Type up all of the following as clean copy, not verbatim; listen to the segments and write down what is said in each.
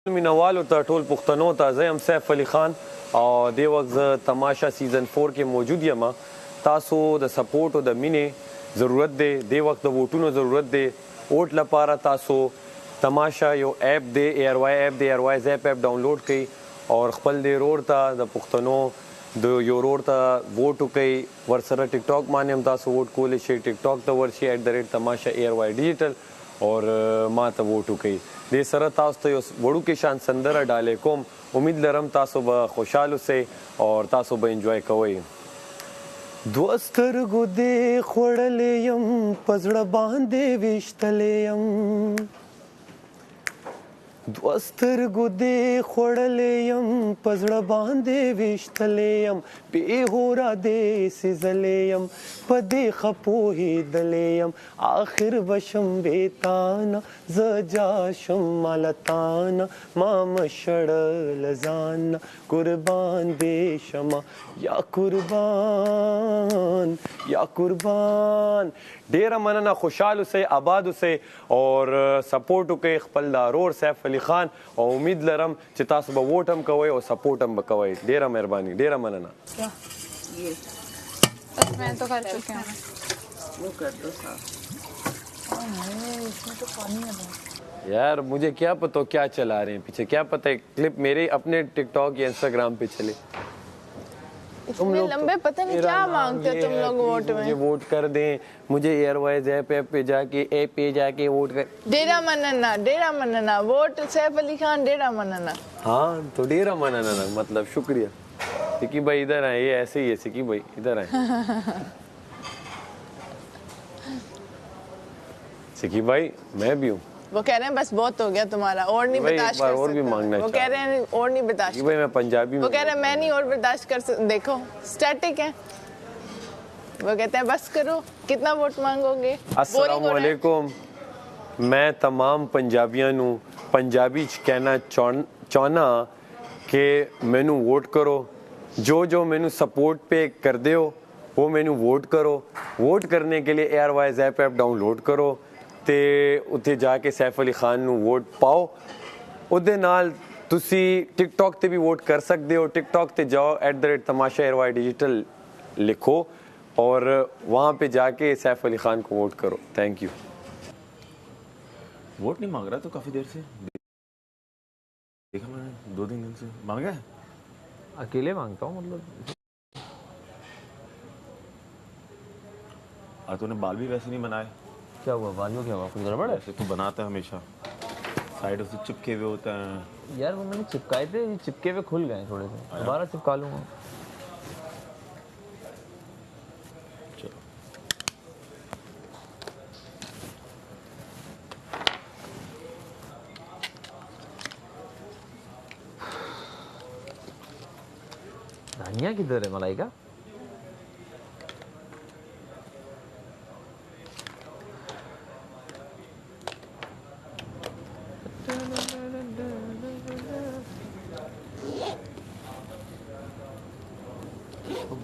मिनवाल होता टोल पुख्तनो होता ज़म सैफ अली खान और दे वक्त तमाशा सीज़न 4 के मौजूद यमा तासो द सपोर्ट और द मिने ज़रूरत दे वक्त वोटूनो ज़रूरत दे वोट लपारा तासो तमाशा यो ऐप दे ARY ज़ैप ऐप डाउनलोड कई और खपल दे रोड ता द पुख्तनो द यो रोड ता वोट कई वर्सरा टिकटॉक माने हम तासो वोट कोले शे टिकटॉक ता वर्षी @तमाशा ARY डिजिटल और मां त वोट कई दे सर तास तो वड़ू के शान संदरा डाले कोम उम्मीद लरम तासो ब खुशहाल से और तासो ब एंजॉय कवई दोस्तर गुदे खोड़लेयम पजड़ बांधे विश्तलेयम दोस्तर गुदे खोड़लेयम पजड़ बांधे विश्तलेयम बेहोरा दे सिजलेयम पदे खपोही दलेयम आखिर वशम बेताना ज़जाशम मालताना माम शड़लजाना कुर्बान बेशमा या कुर्बान डेरा मनना खुशहाल से आबाद से और सपोर्ट के खपलदार और सैफ अली खान और उम्मीद लरम चिता सुबह वोट हम कवई और सपोर्ट हम बकवई डेरा मेहरबानी डेरा मनना ये मैं तो कर चुकी हूँ वो कर दो साफ इसमें तो पानी है यार मुझे क्या पता क्या चला रहे हैं पीछे क्या पता है क्लिप मेरे अपने टिकटॉक या इंस्टाग्राम पे चले तुम लोग लंबे पता नहीं क्या मांगते हो तुम लोग वोट में मुझे वोट कर दें मुझे एयरवाइज ऐप पे जाके वोट कर डेरा मनना वोट सैफ अली खान डेरा मनना हाँ तो डेरा मनना मतलब शुक्रिया सिकी भाई इधर आए ये ऐसे ही है सिकी भाई इधर आए सिकी भाई मैं भी हूँ वो कह रहे हैं बस बहुत हो गया तुम्हारा और नहीं बर्दाश्त कर और भी मांगना वो कह रहे हैं और नहीं बर्दाश्त भाई मैं पंजाबी वो कह रहे हैं मैं नहीं और बर्दाश्त कर देखो स्टैटिक है वो कहते हैं बस करो कितना वोट मांगोगे अस्सलाम वालेकुम मैं तमाम पंजाबियां नू पंजाबी च कहना चाहना कि मैनू वोट करो जो मैनू सपोर्ट पे कर दे हो वो मैनू वोट करो वोट करने के लिए ARY ज़ैप ऐप डाउनलोड करो ਤੇ ਉੱਥੇ ਜਾ ਕੇ ਸੈਫ ਅਲੀ ਖਾਨ ਨੂੰ ਵੋਟ ਪਾਓ ਉਹਦੇ ਨਾਲ ਤੁਸੀਂ ਟਿਕਟੌਕ ਤੇ ਵੀ ਵੋਟ ਕਰ ਸਕਦੇ ਹੋ टिकटॉक पे जाओ @तमाशा ARY डिजिटल लिखो और वहाँ पे जाके सैफ अली खान को वोट करो थैंक यू वोट नहीं मांग रहा तो काफी देर से देखा मैंने 2-3 दिन से मांगा है अकेले मांगता हूँ मतलब और तूने बाल भी वैसे नहीं बनाए क्या हुआ बालों क्या हुआ कुछ गड़बड़ है ऐसे तू बनाता है हमेशा साइड से चिपके हुए होते हैं यार वो मैंने चिपकाए थे चिपके हुए खुल गए थोड़े से दोबारा चिपका लूंगा चलो धनिया किधर है मलाई का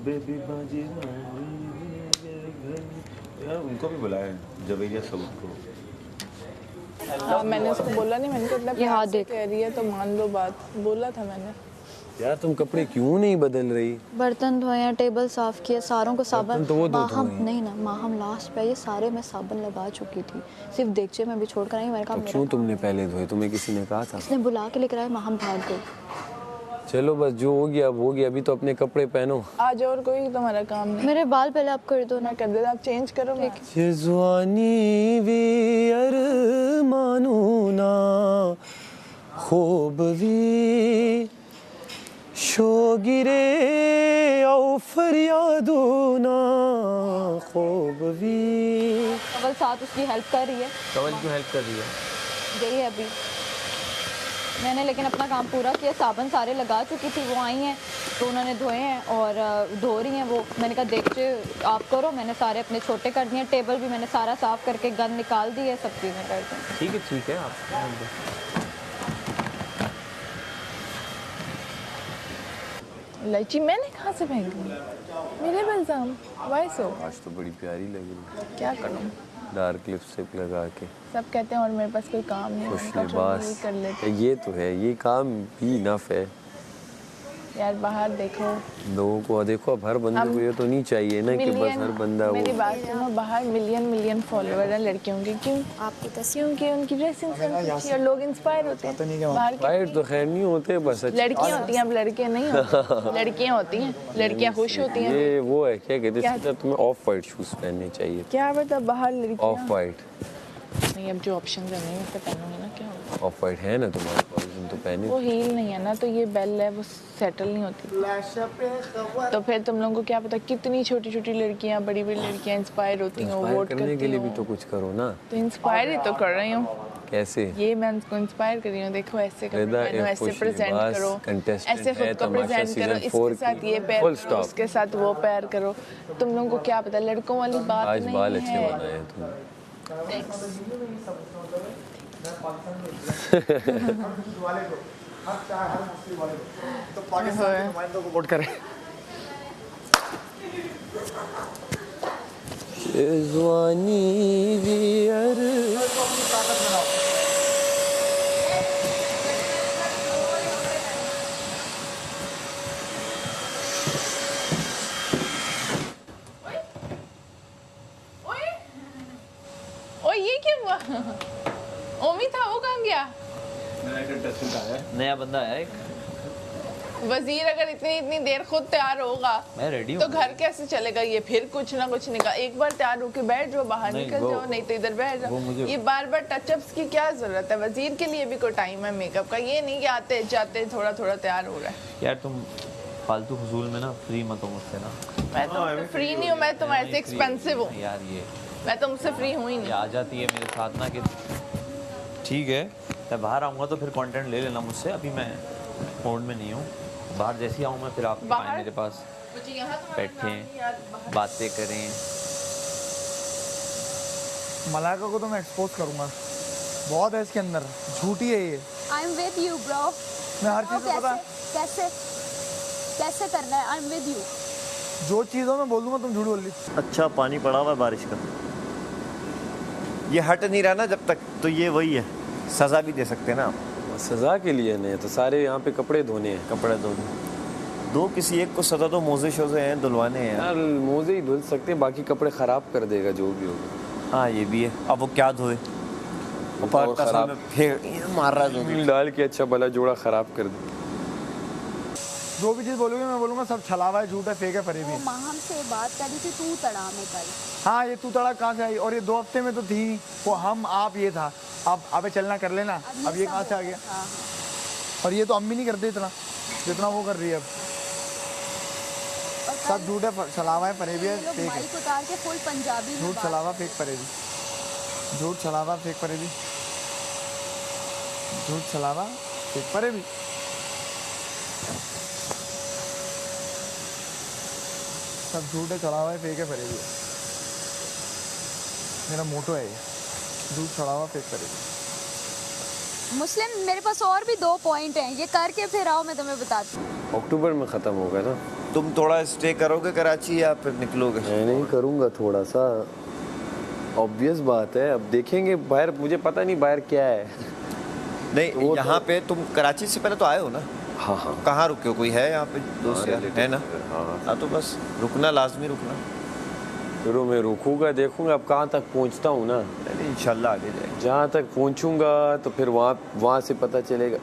बेबी बाजी यार उनको भी बुलाया जवेरिया सबूत को मैंने उसको बोला नहीं मैंने कहा ये हाथ देख कह रही है तो मान लो बात बोला था मैंने यार तुम कपड़े क्यों नहीं बदल रही बर्तन धोए टेबल साफ किए सारों को साबुन तो वो माहम नहीं ना माहम लास्ट पे ये सारे मैं साबुन लगा चुकी थी सिर्फ देगचे में भी छोड़ कर आई मैंने कहा क्यों तुमने पहले धोए तुम्हें किसी ने कहा था इसने बुला के लेकर आया माहम भाग गई चलो बस जो हो गया अब हो गया अभी तो अपने कपड़े पहनो आज और कोई तुम्हारा काम नहीं मेरे बाल पहले आप कर दो ना कर दे आप चेंज करो ठीक ये ज़ुआनी वी अरमानो ना खूब वी शोगिरे औ फरियादो ना खूब वी कवल साथ उसकी हेल्प कर रही है कवल क्यों हेल्प कर रही है गई है अभी मैंने लेकिन अपना काम पूरा किया साबुन सारे लगा चुकी थी वो आई हैं तो उन्होंने धोए हैं और धो रही हैं वो मैंने कहा देखते आप करो मैंने सारे अपने छोटे कर दिए टेबल भी मैंने सारा साफ करके गंद निकाल दी है सब चीज़ें कर दी ठीक है आप इलायची मैंने कहाँ से फेंक दी मेरे बलजाम वाई सो आज तो बड़ी प्यारी लग रही क्या करूँ डार्क लिपस्टिक लगा के सब कहते हैं और मेरे पास कोई काम नहीं है, खुश उनका चलो लिबास। यही कर लेते ये तो है, ये काम भी इनफ है। यार बाहर देखो लोगों को देखो, अब हर बंदे को ये तो नहीं चाहिए ना कि बस हर बंदा मेरी वो बात सुनो, बाहर मिलियन फॉलोअर है लड़कियों के, क्यों आपको क्योंकि उनकी ड्रेसिंग सेंस अच्छी है और लोग इंस्पायर होते हैं। बाहर के फाइट तो खैर नहीं होते, बस लड़कियां होती हैं, अब लड़के नहीं होते, लड़कियां होती हैं, लड़कियां खुश होती हैं। ये वो है क्या कहते हैं, इसलिए तुम्हें ऑफ वाइट शूज पहनने चाहिए। क्या पता बाहर लड़कियां ऑफ वाइट, नहीं, अब जो ऑप्शन है नहीं तो पहनूंगी ना, क्या होगा। ऑफ वाइट है ना तुम्हारे पास, तुम तो पहने। वो हील नहीं है ना, तो ये बेल है, वो सेटल नहीं होती। तो फिर तुम लोगों को क्या पता कितनी छोटी छोटी लड़कियां, बड़ी बड़ी लड़कियां इंस्पायर होती हैं, वो इंस्पायर वोट करने करती के लिए भी हैं। तो कुछ करो ना। तो इंस्पायर ही तो कर रही हूँ, कैसे? ये मैं उनको इंस्पायर कर रही हूँ। देखो ऐसे कपड़े रिदा पहनो, एक ऐसे खुश प्रेजेंट लिबास करो, contestant ऐसे है खुद को तमाशा प्रेजेंट करो, season 4 इसके साथ की। ये पैर Full करो, stop। उसके साथ वो पैर करो। तुम लोगों को क्या पता, लड़कों वाली बात आज नहीं बाल अच्छे है। बनाए हैं तुमने। तो पाकिस्तान के नुमाइंदों को वोट करें। शेज़वानी वियर ओ ये क्या हुआ? ओमी था, वो कहाँ गया? नया बंदा आया एक। वजीर अगर इतनी देर खुद तैयार होगा मैं रेडी तो हूँ। घर कैसे चलेगा? ये फिर कुछ ना कुछ निकाल, एक बार तैयार होके बैठ जाओ, बाहर नहीं, निकल वो- जाओ, नहीं तो इधर बैठ वो जाओ। मुझे- ये बार बार टचअप्स की क्या जरूरत है? वजीर के लिए भी कोई टाइम है मेकअप का, ये नहीं कि आते जाते थोड़ा थोड़ा तैयार हो रहा है। यार तुम फालतू फजूल में ना फ्री मत हो मुझसे ना। मैं तो फ्री नहीं हूँ, मैं तुम्हारे से एक्सपेंसिव हूँ, यार ये मैं तुमसे फ्री हूँ ही नहीं। आ जाती है मेरे साथ ना कि ठीक है, मैं बाहर आऊँगा तो फिर कंटेंट ले लेना मुझसे, अभी मैं मूड में नहीं हूँ। बाहर जैसे ही आऊँ मैं फिर आप बाहर? आए मेरे पास, मुझे यहाँ तुम्हारा बैठे नाम नहीं याद, बाहर। बातें करें। मलाइका को तो मैं एक्सपोज करूंगा, बहुत है इसके अंदर, झूठी है ये। I am with you bro. मैं हर चीज़ में पता, कैसे कैसे करना है? I am with you. जो चीज़ों में बोल दूंगा तुम झूठ बोल ली। अच्छा पानी पड़ा हुआ है बारिश का, ये हट नहीं रहा ना जब तक, तो ये वही है, सज़ा भी दे सकते हैं ना आप। सजा के लिए नहीं तो सारे यहाँ पे कपड़े धोने हैं। कपड़े धो दो किसी एक को सज़ा दो, मोजे शोजे हैं, धुलवाने हैं। यार मोजे ही धुल सकते हैं, बाकी कपड़े खराब कर देगा जो भी होगा। हाँ ये भी है, अब वो क्या धोए, ऊपर और कसम खराब में फेर मार रहा है जो भी। डाल के अच्छा भला जोड़ा खराब कर दे। जो भी चीज़ बोलोगे मैं बोलूंगा सब छलावा है, झूठ है, फेक है, फरेबी वो है। माँ हमसे बात करी थी तू तड़ा में कल। हाँ ये तू तड़ा कहाँ से आई? और ये 2 हफ्ते में तो थी वो, हम आप ये था, अब अबे चलना कर लेना, अब ये कहाँ से आ गया? हाँ और ये तो अम्मी नहीं करते इतना जितना वो कर रही है अब। और सब झूठ है, छलावा है, फरेबी है, ये लोग फेक है। माइक उतार के फुल पंजाबी में झूठ बात- छलावा फेक फरेबी, झूठ छलावा फेक फरेबी, झूठ छलावा फेक फरेबी। सब झूठ है, छलावा है, फेक है, फरेबी है। मेरा मोटो है ये, झूठ छलावा फेक फरेबी। मुस्लिम मेरे पास और भी 2 पॉइंट हैं, ये करके फिर आओ, मैं तुम्हें बताती हूँ। अक्टूबर में ख़त्म होगा ना। तुम थोड़ा स्टे करोगे कराची या फिर निकलोगे? मैं नहीं करूँगा, थोड़ा सा ऑब्वियस बात है। अब देखेंगे बाहर, मुझे पता नहीं बाहर क्या है। नहीं वो यहाँ पे तुम कराची से पहले तो आए हो ना? हाँ हाँ कहाँ रुके हो? कोई है यहाँ पे दोस्त यार? है ना? हाँ हाँ तो बस रुकना, लाजमी रुकना। फिर मैं रुकूंगा, देखूंगा अब कहाँ तक पहुँचता हूँ ना। नहीं इंशाल्लाह आगे जाएंगे। जहाँ तक पहुँचूंगा तो फिर वहाँ से पता चलेगा।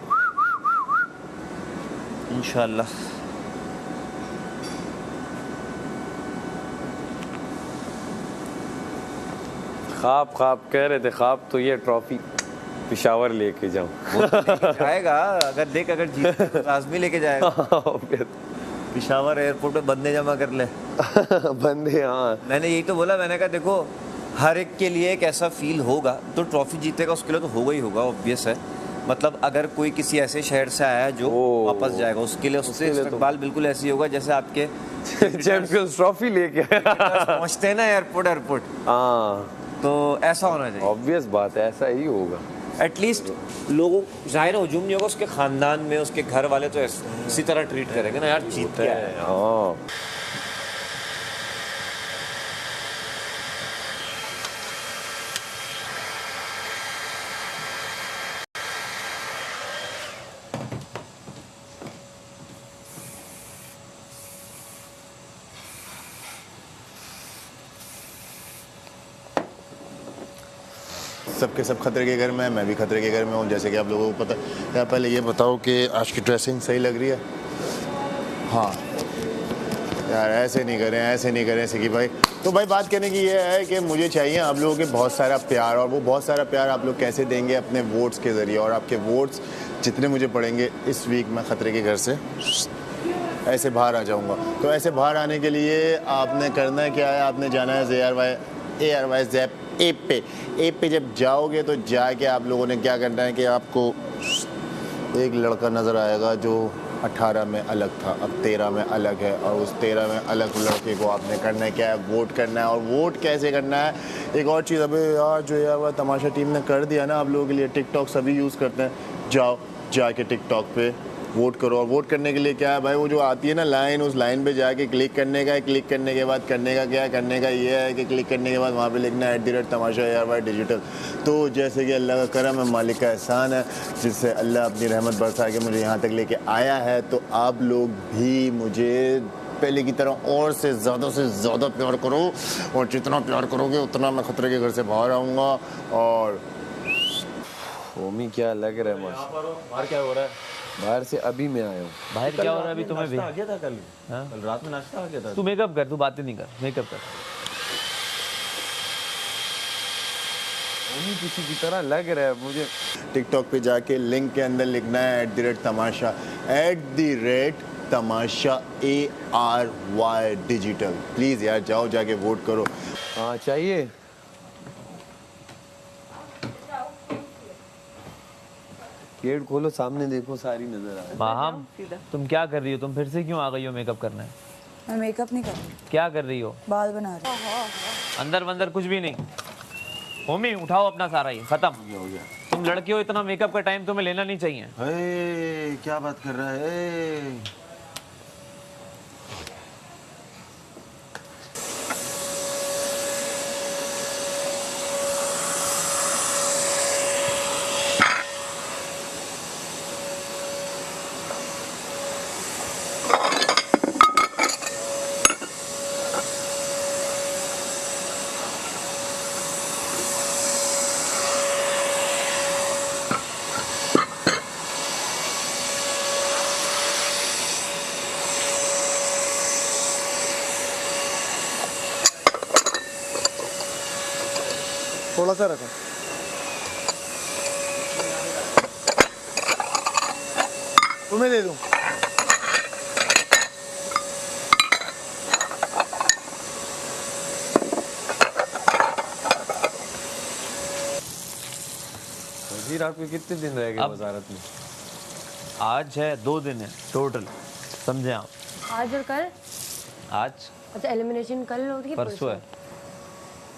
इंशाल्लाह। ख्वाब कह रहे थे, ख्वाब तो ये ट्रॉफी पेशावर लेके जाऊँ। वो तो लेके जाएगा, अगर देख अगर जीत तो लाजमी लेके जाएगा। पिशावर एयरपोर्ट पे बंदे जमा कर ले। बंदे, हाँ मैंने यही तो बोला, मैंने कहा देखो हर एक के लिए एक ऐसा फील होगा, तो ट्रॉफी जीतेगा उसके लिए तो होगा ही होगा, ऑब्वियस है। मतलब अगर कोई किसी ऐसे शहर से आया है जो वापस जाएगा, उसके लिए उससे इस्तकबाल बिल्कुल ऐसे ही होगा जैसे आपके चैंपियंस ट्रॉफी लेके पहुंचते हैं ना एयरपोर्ट। हाँ तो ऐसा होना चाहिए, ऑब्वियस बात है, ऐसा ही होगा। एटलीस्ट लोगों जाहिर हुजूम नहीं होगा, उसके खानदान में उसके घर वाले तो इसी तरह ट्रीट करेंगे ना, यार जीत गया है। हाँ सबके सब खतरे के घर में है, मैं भी खतरे के घर में हूँ, जैसे कि आप लोगों को पता है। यार पहले ये बताओ कि आज की ड्रेसिंग सही लग रही है? हाँ यार, ऐसे नहीं करें, ऐसे नहीं करें सिकी भाई। तो भाई बात करने की ये है कि मुझे चाहिए आप लोगों के बहुत सारा प्यार, और वो बहुत सारा प्यार आप लोग कैसे देंगे? अपने वोट्स के ज़रिए। और आपके वोट्स जितने मुझे पड़ेंगे इस वीक मैं खतरे के घर से ऐसे बाहर आ जाऊंगा। तो ऐसे बाहर आने के लिए आपने करना है क्या है? आपने जाना है ARY ज़ैप ऐप पे जब जाओगे तो जाके आप लोगों ने क्या करना है कि आपको एक लड़का नज़र आएगा जो 18 में अलग था, अब 13 में अलग है, और उस 13 में अलग लड़के को आपने करना है क्या है? वोट करना है। और वोट कैसे करना है? एक और चीज़, अभी यार जो यार तमाशा टीम ने कर दिया ना आप लोगों के लिए, टिकटॉक सभी यूज़ करते हैं, जाओ जाके टिकटॉक पे वोट करो। और वोट करने के लिए क्या है भाई, वो जो आती है ना लाइन, उस लाइन पे जाके क्लिक करने का है। क्लिक करने के बाद करने का क्या है? करने का ये है कि क्लिक करने के बाद वहाँ पे लिखना है @तमाशा ARY डिजिटल। तो जैसे कि अल्लाह का करम है, मालिक का एहसान है, जिससे अल्लाह अपनी रहमत बरसा के मुझे यहाँ तक लेके आया है। तो आप लोग भी मुझे पहले की तरह और से ज़्यादा प्यार करो, और जितना प्यार करोगे उतना मैं खतरे के घर से बाहर आऊँगा। और ओमी क्या लग रहा है? बाहर क्या हो रहा है? बाहर से अभी मैं आया हूँ। बाहर क्या हो रहा है अभी तुम्हें भी? आ गया था कल रात में नाश्ता आ गया था। तू मेकअप कर, तू बातें नहीं कर, मेकअप कर। ओमी किसी की तरह लग रहा है मुझे। टिकटॉक पे जाके लिंक के अंदर लिखना है @तमाशा @तमाशा ARY डिजिटल। प्लीज़ यार जाओ जाके वोट करो। हाँ चाहिए। गेट खोलो, सामने देखो, सारी नजर आ रही है। माहम, तुम क्या कर रही हो? तुम फिर से क्यों आ गई हो मेकअप करने? मैं मेकअप नहीं कर रही, क्या कर रही हो? बाल बना रही हूँ। अंदर बंदर कुछ भी नहीं। होमी उठाओ अपना सारा, ये खत्म हो गया। तुम लड़की हो, इतना मेकअप का टाइम तुम्हें लेना नहीं चाहिए। क्या बात कर रहा है? थोड़ा सा रखो। तुम्हें दे दूं? वजीर आपके कितने दिन रह गए वजारत में? आज है 2 दिन है टोटल, समझे आप? आज और कल? आज अच्छा, एलिमिनेशन कल होगी, परसों है।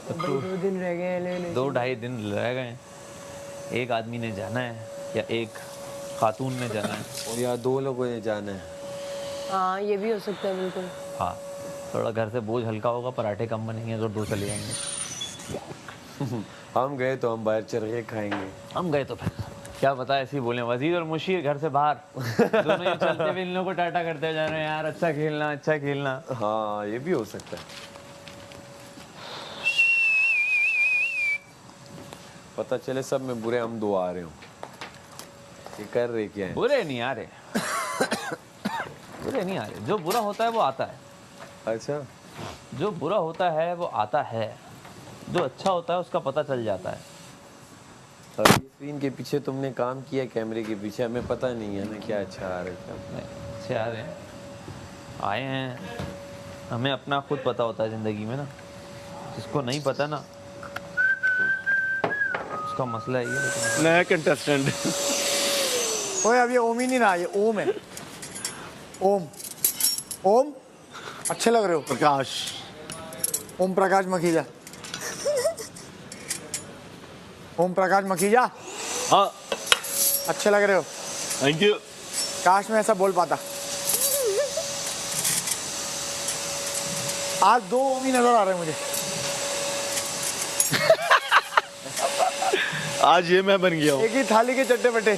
तो 2 दिन रह गए एलिमिनेशन। 2-2.5 दिन रह गए। एक आदमी ने जाना है या एक खातून ने जाना है, और या 2 लोगों ने जाना है। हाँ ये भी हो सकता है, बिल्कुल। हाँ थोड़ा घर से बोझ हल्का होगा, पराठे कम बनेंगे तो 2 चले जाएंगे। हम गए तो हम बाहर चल के खाएंगे। हम गए तो फिर क्या पता ऐसे ही बोले। वजीर और मुशीर घर से बाहर दोनों ही चलते हुए इन लोगों को टाटा करते जा रहे हैं, यार अच्छा खेलना, अच्छा खेलना। हाँ ये भी हो सकता है। पता चले सब में बुरे हम 2 आ रहे हूँ। ये कर रहे क्या है? बुरे नहीं आ रहे, बुरे नहीं आ रहे। जो बुरा होता है वो आता है। अच्छा, जो बुरा होता है वो आता है, जो अच्छा होता है उसका पता चल जाता है। स्क्रीन के पीछे तुमने काम किया, कैमरे के पीछे हमें पता नहीं है ना क्या अच्छा आ रहा है क्या नहीं। अच्छे आ रहे हैं, आए हैं। हमें अपना खुद पता होता है ज़िंदगी में ना, जिसको नहीं पता ना उसका मसला है ये। नया कंटेस्टेंट। ओए अब ये ओम ही नहीं ना, ये ओम है। ओम ओम अच्छे लग रहे हो। प्रकाश, ओम प्रकाश मखीजा। ओम प्रकाश मखीजा, हाँ अच्छे लग रहे हो। Thank you. काश मैं ऐसा बोल पाता। आज 2 ओम ही नजर आ रहे हैं मुझे। आज ये मैं बन गया हूँ। एक ही थाली के चट्टे बटे।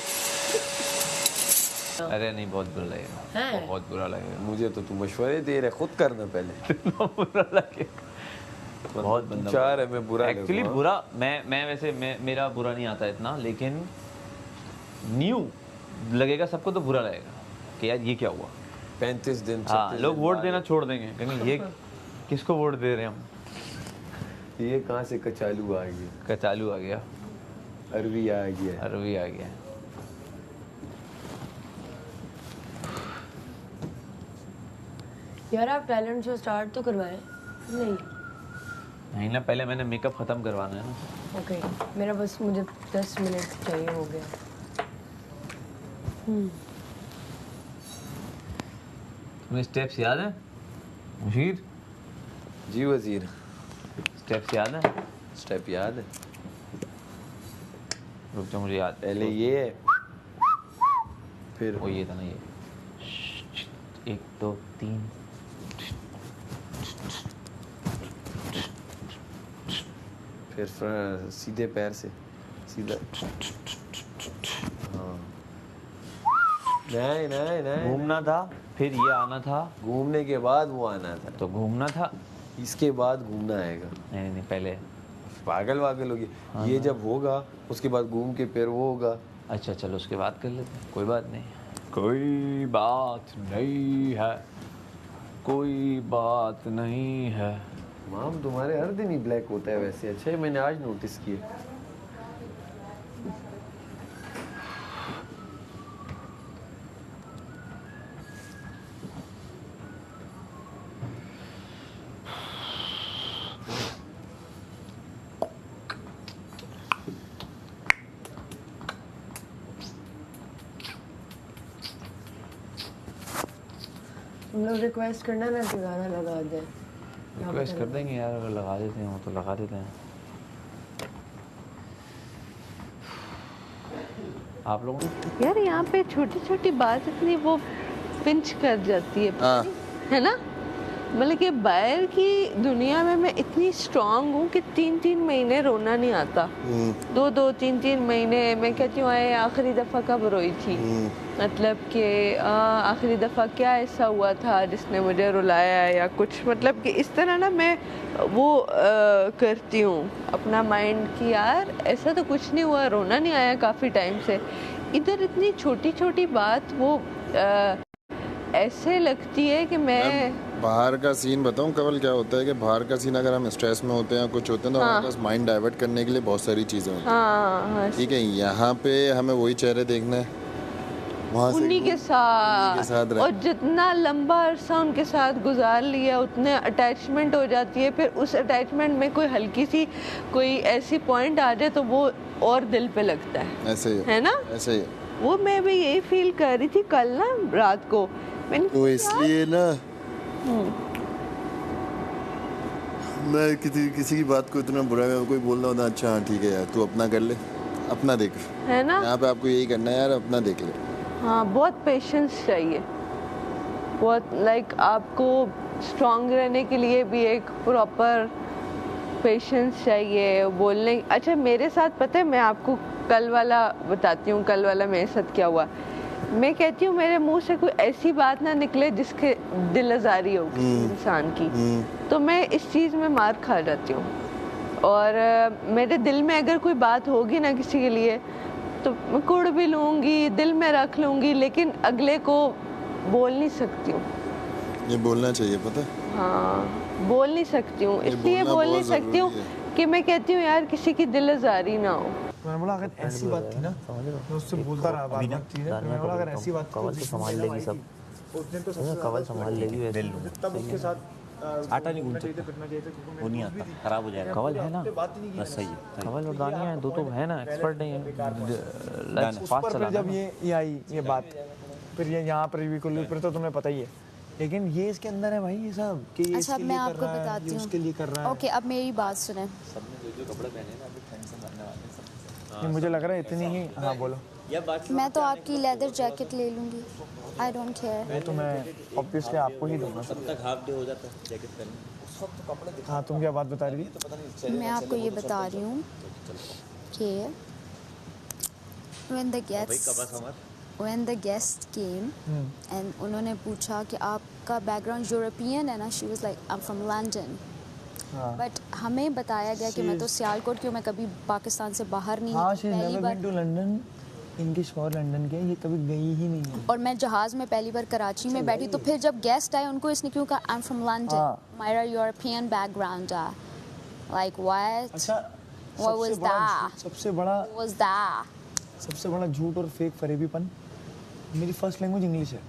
अरे नहीं, बहुत बुरा लगेगा, बहुत बुरा लगेगा। मुझे तो तू मशवरे दे रहे, खुद करना पहले। बुरा लगेगा। बहुत गंदा चार है, मैं बुरा एक्चुअली लगूंगा। बुरा मैं वैसे मेरा बुरा नहीं आता इतना, लेकिन न्यू लगेगा सबको तो बुरा लगेगा कि यार ये क्या हुआ। 35 दिन हाँ 36 लोग दिन वोट बाद देना छोड़ देंगे, कहेंगे ये किसको वोट दे रहे हैं हम। ये कहाँ से कचालू आ गया, कचालू आ गया, अरवी आ गया। अरवी आ गया। यार आप टैलेंट शो स्टार्ट तो करवाएं। नहीं नहीं ना, पहले मैंने मेकअप खत्म करवाना है ना। ओके, मेरा बस मुझे 10 मिनट चाहिए, हो गया। तुम्हें स्टेप्स याद है मुशीर? जी वजीर, स्टेप्स याद है? स्टेप याद है? रुक जा, मुझे याद। पहले ये, फिर वो ये था ना, ये 1 2 3। फिर सीधे पैर से सीधा। हाँ नहीं नहीं नहीं, घूमना था, फिर ये आना था, घूमने के बाद वो आना था, तो घूमना था। इसके बाद घूमना आएगा। नहीं नहीं, पहले। पागल वागल होगी। ये जब होगा उसके बाद घूम के फिर वो होगा। अच्छा चलो उसके बाद कर लेते हैं, कोई बात नहीं, कोई बात नहीं है, कोई बात नहीं है। माम तुम्हारे हर दिन ही ब्लैक होता है वैसे। अच्छा है, मैंने आज नोटिस किया। हम लोग रिक्वेस्ट करना ना कि गाना लगा दे। रिक्वेस्ट कर देंगे यार, अगर लगा देते हैं वो तो लगा देते हैं। आप लोग यार यहाँ पे छोटी छोटी बात इतनी वो पिंच कर जाती है ना। मतलब कि बाहर की दुनिया में मैं इतनी स्ट्रांग हूँ कि 3-3 महीने रोना नहीं आता। 2-2 3-3 महीने मैं कहती हूँ आए आखिरी दफ़ा कब रोई थी। मतलब कि आखिरी दफ़ा क्या ऐसा हुआ था जिसने मुझे रुलाया या कुछ, मतलब कि इस तरह ना मैं वो करती हूँ अपना माइंड कि यार ऐसा तो कुछ नहीं हुआ, रोना नहीं आया काफ़ी टाइम से। इधर इतनी छोटी छोटी बात वो ऐसे लगती है कि मैं बाहर का सीन बताऊं कवल क्या होता है कि बाहर का सीन अगर हम स्ट्रेस में होते हैं कुछ होते हैं तो हमारे पास माइंड डाइवर्ट करने के लिए बहुत सारी चीज़ें होती हैं। हाँ ठीक है, यहाँ पे हमें वही चेहरे देखना है, वहाँ से उन्हीं के साथ रहना। और जितना लंबा अरसा उनके साथ गुजार लिया उतने अटैचमेंट हो जाती है। फिर उस अटैचमेंट में कोई हल्की सी कोई ऐसी पॉइंट आ जाए तो वो और दिल पे लगता है। ऐसे ही है ना, ऐसे ही। वो मैं भी यही फील कर रही थी कल ना रात को। मैंने तो इसलिए ना मैं किसी की बात को इतना बुरा में कोई बोल रहा होता, अच्छा हाँ ठीक है यार तू अपना कर ले, अपना देख, है ना। यहाँ पे आपको यही करना है यार, अपना देख ले। हाँ बहुत पेशेंस चाहिए, बहुत लाइक आपको स्ट्रांग रहने के लिए भी एक प्रॉपर पेशेंस चाहिए बोलने। अच्छा मेरे साथ पता है, मैं आपको कल वाला बताती हूँ, कल वाला मेरे साथ क्या हुआ। मैं कहती हूँ मेरे मुंह से कोई ऐसी बात ना निकले जिसके दिल आजारी होगी इंसान की, तो मैं इस चीज़ में मार खा जाती हूँ। और मेरे दिल में अगर कोई बात होगी ना किसी के लिए तो मैं कुड़ भी लूँगी, दिल में रख लूँगी, लेकिन अगले को बोल नहीं सकती हूँ। ये बोलना चाहिए पता है? हाँ बोल नहीं सकती हूँ, इसलिए बोलना बोल नहीं बहुत सकती हूँ कि मैं कहती हूँ यार किसी की दिल आजारी ना हो। मैंने बोला अगर ऐसी बात थी ना, मैं उससे बोलता रहा बार बार चीजें, मैंने बोला अगर ऐसी बात कवल तो संभाल लेगी सब, उस दिन तो सबसे कवल संभाल लेगी वैसे। तब उसके साथ आटा नहीं गूंथ सकता, पिटना चाहिए था क्योंकि वो नहीं आता, खराब हो जाएगा। कवल है ना, बात ही नहीं की। बस सही है। कवल और दानिया है, दो तो है ना, एक्सपर्ट नहीं है, उस फास्ट पर फिर चलाना जब ये आई ये बात, फिर ये यहाँ पर भी कुल्लू पर तो तुम्हें पता ही है, लेकिन ये इसके अंदर है भाई ये सब कि ये अच्छा इसके मैं लिए कर आपको रहा है, बताती ये हूँ। उसके लिए कर रहा है। ओके अब मेरी बात सुने। ये मुझे लग रहा है इतनी ही। हाँ बोलो। मैं तो आपकी लेदर जैकेट ले लूँगी, आई डोंट केयर। वो तो मैं ऑब्वियसली आपको ही दूंगा। तब तक हाफ डे हो जाता है जैकेट पहनने। हाँ तुम क्या बात बता रही थी? मैं आपको ये बता रही हूँ कि when the guest came and उन्होंने पूछा कि आपका बैकग्राउंड यूरोपियन है ना, she was like I'm from London but हमें बताया गया कि मैं तो सियालकोट की हूँ, मैं कभी पाकिस्तान से बाहर नहीं हाँ, निकली, पहली बार। टू लंदन, इनके शौहर लंदन के, ये कभी गई ही नहीं है। और मैं जहाज़ में पहली बार कराची में बैठी, तो फिर जब गेस्ट आए उनको इसने क्यों कहा I am from London, Myra European background है, लाइक व्हाट, अच्छा, व्हाट वाज दैट, सबसे बड़ा व्हाट वाज दैट, सबसे बड़ा झूठ और फेक फरेबीपन, मेरी फर्स्ट लैंग्वेज इंग्लिश है।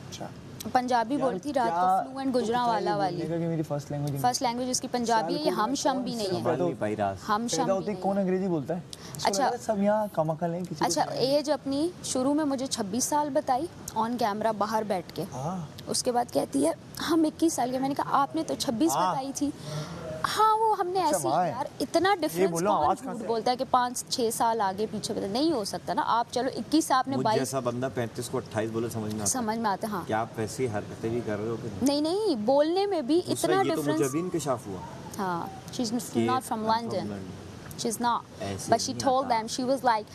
अच्छा, पंजाबी बोलती रात को फ्लुएंट गुजरांवाला वाली, कि मेरी फर्स्ट लैंग्वेज फर्स्ट लैंग्वेज इसकी पंजाबी है, ये हम शम भी नहीं है, नहीं पाई रात हम शम भी होती नहीं कौन है। अंग्रेजी बोलता है? अच्छा, सब यहाँ कमकल है किसी अच्छा, एज अपनी शुरू में मुझे 26 साल बताई ऑन कैमरा बाहर बैठ के, उसके बाद कहती है हम 21 साल के, मैंने कहा आपने तो 26 बताई थी। हाँ, वो हमने ऐसे ही यार, इतना डिफरेंस कौन झूठ बोलता है कि 5-6 साल आगे पीछे बता, नहीं हो सकता ना। आप चलो 21 आपने 22, जैसा बंदा 35 को 28 बोले समझ में आता है। समझ में आता है। हाँ, क्या आप वैसी हरकतें भी कर रहे हो कि नहीं नहीं, बोलने में भी इतना तो डिफरेंस। मुझे अभी इंकशाफ हुआ। हाँ, she's not from London, she's not, but she told them, she was like,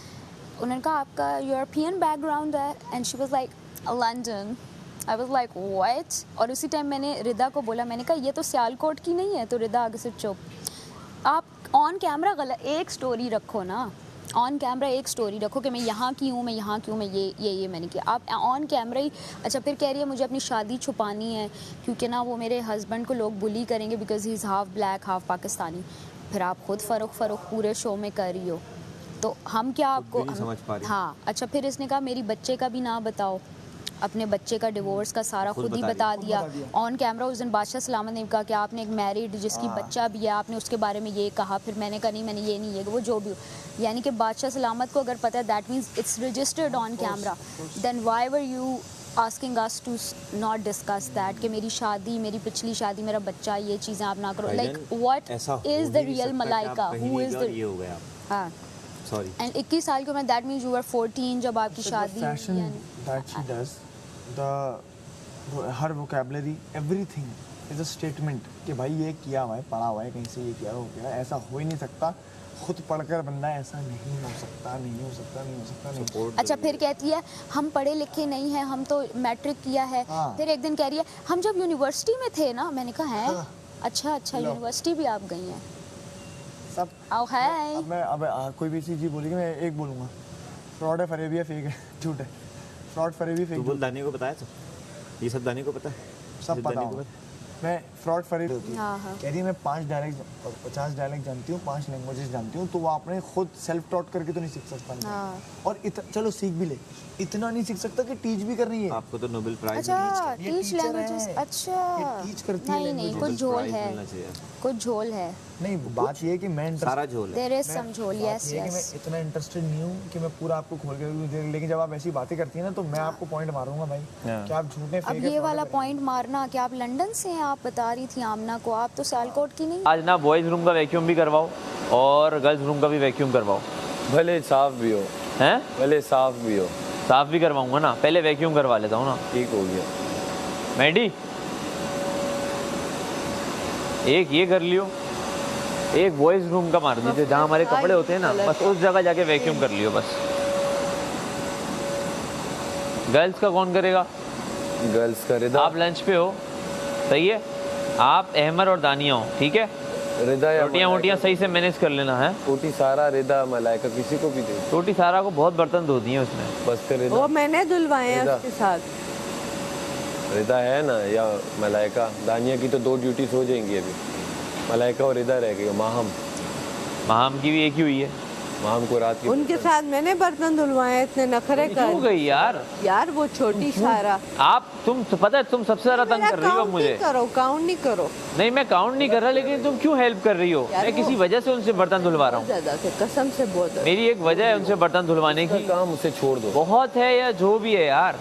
उन्होंने कहा आपका यूरोपियन बैकग्राउंड है, and she was like London, I was like what, और उसी टाइम मैंने रिदा को बोला, मैंने कहा ये तो सियालकोट की नहीं है, तो रिदा आगे से चुप। आप ऑन कैमरा गलत एक स्टोरी रखो ना, ऑन कैमरा एक स्टोरी रखो कि मैं यहाँ की हूँ, मैं यहाँ की हूँ, मैं ये मैंने किया। आप ऑन कैमरा ही, अच्छा फिर कह रही है मुझे अपनी शादी छुपानी है क्योंकि ना वो मेरे हस्बैंड को लोग बुली करेंगे because he is half black half Pakistani. फिर आप खुद फ़रोख पूरे शो में कर रही हो, तो हम क्या आपको समझ पा रही। हाँ, अच्छा फिर इसने कहा मेरी बच्चे का भी ना बताओ, अपने बच्चे का डिवोर्स का सारा खुद ही बता दिया ऑन कैमरा। उस दिन बादशाह सलामत ने कहा कि आपने एक मैरिड जिसकी बच्चा भी है, आपने उसके बारे में ये कहा, फिर मैंने कहा नहीं मैंने ये नहीं है, वो जो भी हो, यानी कि बादशाह सलामत को अगर पता है that means it's registered on camera, then why were you asking us to not discuss that कि मेरी शादी, मेरी पिछली शादी, मेरा बच्चा, ये चीज़ें आप ना करो। Like what is the real Malaika, who is the, हाँ सॉरी, एंड 21 साल की उम्र, दैट मीन्स यू आर 14 जब आपकी शादी हुई, that she does, her vocabulary, everything is a statement कि भाई ये किया हुआ है, पढ़ा हुआ है, कहीं से ये किया हो गया, ऐसा हो ही नहीं सकता, खुद पढ़कर बंदा ऐसा नहीं हो सकता, नहीं हो सकता, नहीं हो सकता, नहीं। अच्छा फिर कहती है हम पढ़े लिखे नहीं हैं, हम तो मैट्रिक किया है। फिर एक दिन कह रही है हम जब यूनिवर्सिटी में थे ना, मैंने कहा है अच्छा यूनिवर्सिटी भी आप गई हैं सब आओ है। अब मैं कोई भी चीज़ बोलेगी मैं एक बोलूँगा, फ्रॉड है, फरेबी है, फेक है, झूठ है, फ्रॉड फरेबी फेक। तू बोल दानी को बताया तो ये सब दानी को पता है, सब पता है। मैं फ्रॉड फरेबी होती है, कह रही है मैं 5 डायलेक्ट और 50 डायलेक्ट जानती हूँ, 5 लैंग्वेजेस जानती हूँ, तो वो आपने खुद सेल्फ टॉट करके तो नहीं सीख सकता। और चलो सीख भी ले, इतना नहीं सीख सकता कि टीच भी कर रही है। आपको तो नोबेल प्राइज। अच्छा टीच लैंग्वेजेस, अच्छा टीच करती है। नहीं कुछ झोल है, कुछ झोल है। नहीं, बात ये है कि मैं सारा झोल है, देयर इज सम झोल, यस मैं इतना इंटरेस्टेड नहीं हूँ कि मैं पूरा आपको खोल के, लेकिन जब आप ऐसी बातें करती हैं ना तो मैं आपको पॉइंट मारूंगा भाई कि आप झूठे फेक। अब ये वाला पॉइंट मारना कि आप लंदन से हैं, आप बता रही थी आमना को, आप तो सियालकोट की नहीं। आज ना बॉयज़ रूम का वैक्यूम भी करवाओ और गर्ल्स रूम का भी वैक्यूम करवाओ, भले साफ भी हो, हैं भले साफ भी हो, साफ भी करवाऊंगा ना, पहले वैक्यूम करवा लेता हूँ ना। ठीक हो गया। मैडी एक ये कर लियो, एक बॉयज रूम का मार दीजिए जहाँ हमारे कपड़े होते हैं ना, बस उस जगह जाके वैक्यूम कर लियो बस। गर्ल्स का कौन करेगा? गर्ल्स का रिदा। आप लंच पे हो, सही है, आप अहमर और दानिया हो, ठीक है, रिदा या रोटियाँ वोटियाँ सही से मैनेज कर लेना है। रोटी सारा रिदा मलाइका किसी को भी दे। रोटी सारा को बहुत बर्तन धो दिए उसने, बस कर रिदा। वो मैंने धुलवाए हैं उसके साथ। रिदा है ना या मलाइका, दानिया की तो 2 ड्यूटीज हो जाएंगी अभी, मलाइका और रिदा रह गई। माहम की भी एक ही हुई है, माहम को रात की। उनके साथ मैंने बर्तन धुलवाए, इतने नखरे कर। क्यों गई यार वो छोटी सारा। आप तुम पता है तुम सबसे ज्यादा तंग कर रही हो मुझे। काउंट नहीं करो। नहीं मैं काउंट नहीं कर रहा, लेकिन तुम क्यों हेल्प कर रही हो? मैं किसी वजह से उनसे बर्तन धुलवा रहा हूँ, कसम से बहुत। मेरी एक वजह है उनसे बर्तन धुलवाने की। काम उसे छोड़ दो, बहुत है या जो भी है यार,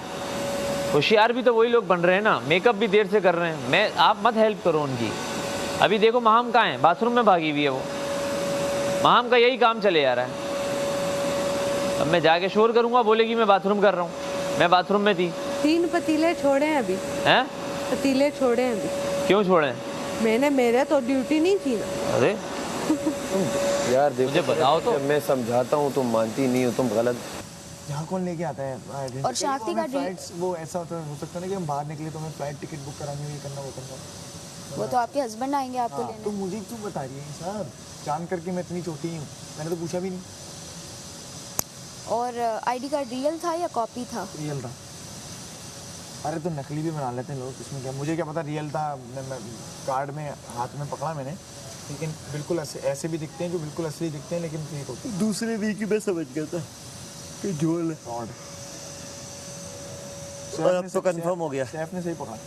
होशियार भी तो वही लोग बन रहे हैं ना, मेकअप भी देर से कर रहे हैं। मैं आप मत हेल्प करो उनकी। अभी देखो माहम कहाँ है, बाथरूम में भागी हुई है वो। माहम का यही काम चले जा रहा है। अब मैं जाके शोर करूंगा, बोलेगी मैं बाथरूम कर रहा हूँ। मैं बाथरूम में थी। 3 पतीले छोड़े हैं अभी। हैं? पतीले छोड़े हैं अभी। क्यों छोड़े? मैंने, मेरे तो ड्यूटी नहीं थी ना। अरे यार देखो, मुझे बताओ तो। मैं समझाता हूँ तुम मानती नहीं हो, तुम गलत। यहाँ कौन लेके आता है? और शाक्ति का फ्लाइट्स वो ऐसा होता हो सकता है ना कि हम बाहर निकले तो हमें फ्लाइट टिकट बुक करानी हो, ये करना वो करना। वो तो आपके हस्बैंड आएंगे आपको हाँ, लेने। तो मुझे क्यों बता रही है सब जान करके मैं इतनी छोटी हूँ, मैंने तो पूछा भी नहीं। और आईडी कार्ड रियल था या कॉपी था? रियल था। अरे तो नकली भी बना लेते हैं लोग, इसमें क्या, मुझे क्या पता रियल था। मैं कार्ड में हाथ में पकड़ा मैंने, लेकिन बिल्कुल ऐसे भी दिखते हैं जो बिल्कुल असली दिखते हैं लेकिन फेक होते हैं। दूसरे वीक ही मैं समझ गया था कि झोल है। फ्रॉड। और अब तो कंफर्म हो गया। शेफ ने सही पकड़ा।